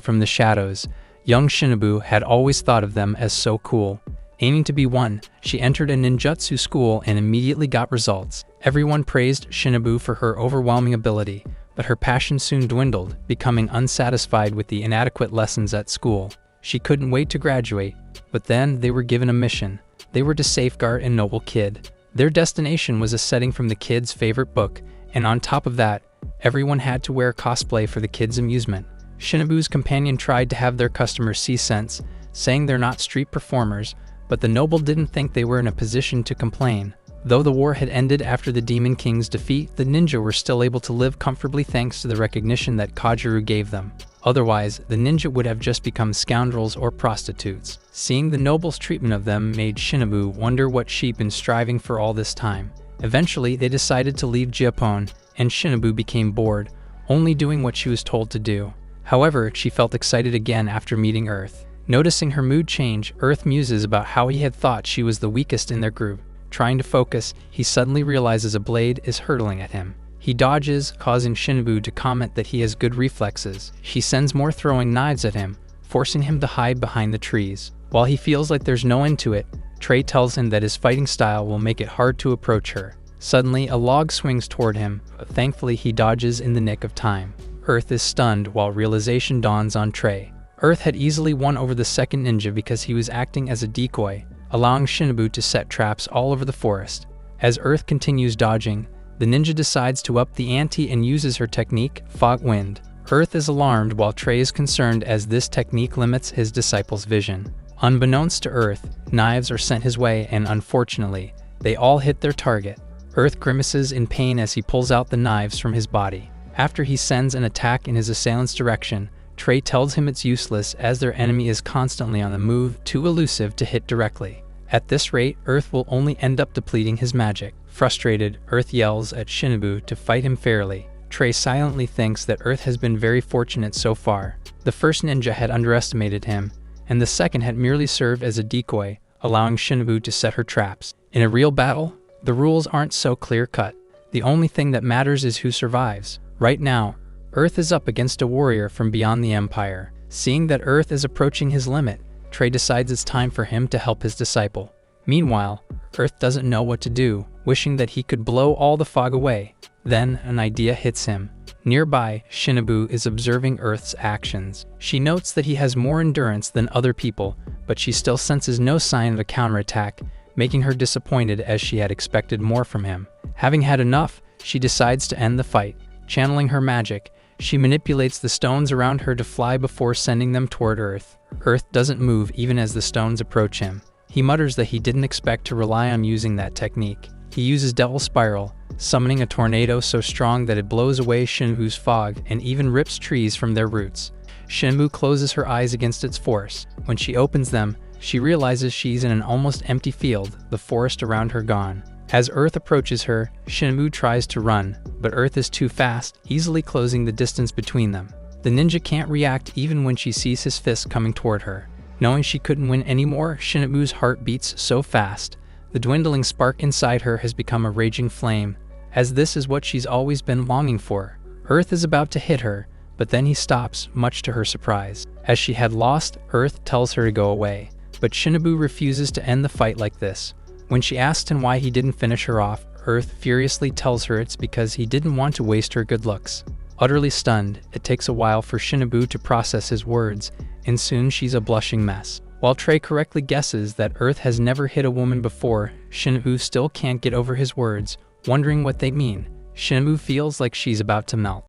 from the shadows, young Shinobu had always thought of them as so cool. Aiming to be one, she entered a ninjutsu school and immediately got results. Everyone praised Shinobu for her overwhelming ability, but her passion soon dwindled, becoming unsatisfied with the inadequate lessons at school. She couldn't wait to graduate, but then they were given a mission. They were to safeguard a noble kid. Their destination was a setting from the kid's favorite book, and on top of that, everyone had to wear cosplay for the kid's amusement. Shinobu's companion tried to have their customers see sense, saying they're not street performers, but the noble didn't think they were in a position to complain. Though the war had ended after the Demon King's defeat, the ninja were still able to live comfortably thanks to the recognition that Kajiru gave them. Otherwise, the ninja would have just become scoundrels or prostitutes. Seeing the noble's treatment of them made Shinobu wonder what she'd been striving for all this time. Eventually, they decided to leave Japon, and Shinobu became bored, only doing what she was told to do. However, she felt excited again after meeting Earth. Noticing her mood change, Earth muses about how he had thought she was the weakest in their group. Trying to focus, he suddenly realizes a blade is hurtling at him. He dodges, causing Shinobu to comment that he has good reflexes. She sends more throwing knives at him, forcing him to hide behind the trees. While he feels like there's no end to it, Trey tells him that his fighting style will make it hard to approach her. Suddenly, a log swings toward him, but thankfully he dodges in the nick of time. Earth is stunned while realization dawns on Trey. Earth had easily won over the second ninja because he was acting as a decoy, allowing Shinobu to set traps all over the forest. As Earth continues dodging, the ninja decides to up the ante and uses her technique, Fog Wind. Earth is alarmed while Trey is concerned as this technique limits his disciple's vision. Unbeknownst to Earth, knives are sent his way and unfortunately, they all hit their target. Earth grimaces in pain as he pulls out the knives from his body. After he sends an attack in his assailant's direction, Trey tells him it's useless as their enemy is constantly on the move, too elusive to hit directly. At this rate, Earth will only end up depleting his magic. Frustrated, Earth yells at Shinobu to fight him fairly. Trey silently thinks that Earth has been very fortunate so far. The first ninja had underestimated him, and the second had merely served as a decoy, allowing Shinobu to set her traps. In a real battle, the rules aren't so clear-cut. The only thing that matters is who survives. Right now, Earth is up against a warrior from beyond the Empire. Seeing that Earth is approaching his limit, Trey decides it's time for him to help his disciple. Meanwhile, Earth doesn't know what to do, wishing that he could blow all the fog away. Then, an idea hits him. Nearby, Shinobu is observing Earth's actions. She notes that he has more endurance than other people, but she still senses no sign of a counterattack, making her disappointed as she had expected more from him. Having had enough, she decides to end the fight. Channeling her magic, she manipulates the stones around her to fly before sending them toward Earth. Earth doesn't move even as the stones approach him. He mutters that he didn't expect to rely on using that technique. He uses Devil Spiral, summoning a tornado so strong that it blows away Shinobu's fog and even rips trees from their roots. Shinobu closes her eyes against its force. When she opens them, she realizes she's in an almost empty field, the forest around her gone. As Earth approaches her, Shinobu tries to run, but Earth is too fast, easily closing the distance between them. The ninja can't react even when she sees his fist coming toward her. Knowing she couldn't win anymore, Shinobu's heart beats so fast. The dwindling spark inside her has become a raging flame, as this is what she's always been longing for. Earth is about to hit her, but then he stops, much to her surprise. As she had lost, Earth tells her to go away, but Shinobu refuses to end the fight like this. When she asks him why he didn't finish her off, Earth furiously tells her it's because he didn't want to waste her good looks. Utterly stunned, it takes a while for Shinobu to process his words, and soon she's a blushing mess. While Trey correctly guesses that Earth has never hit a woman before, Shinobu still can't get over his words, wondering what they mean. Shinobu feels like she's about to melt.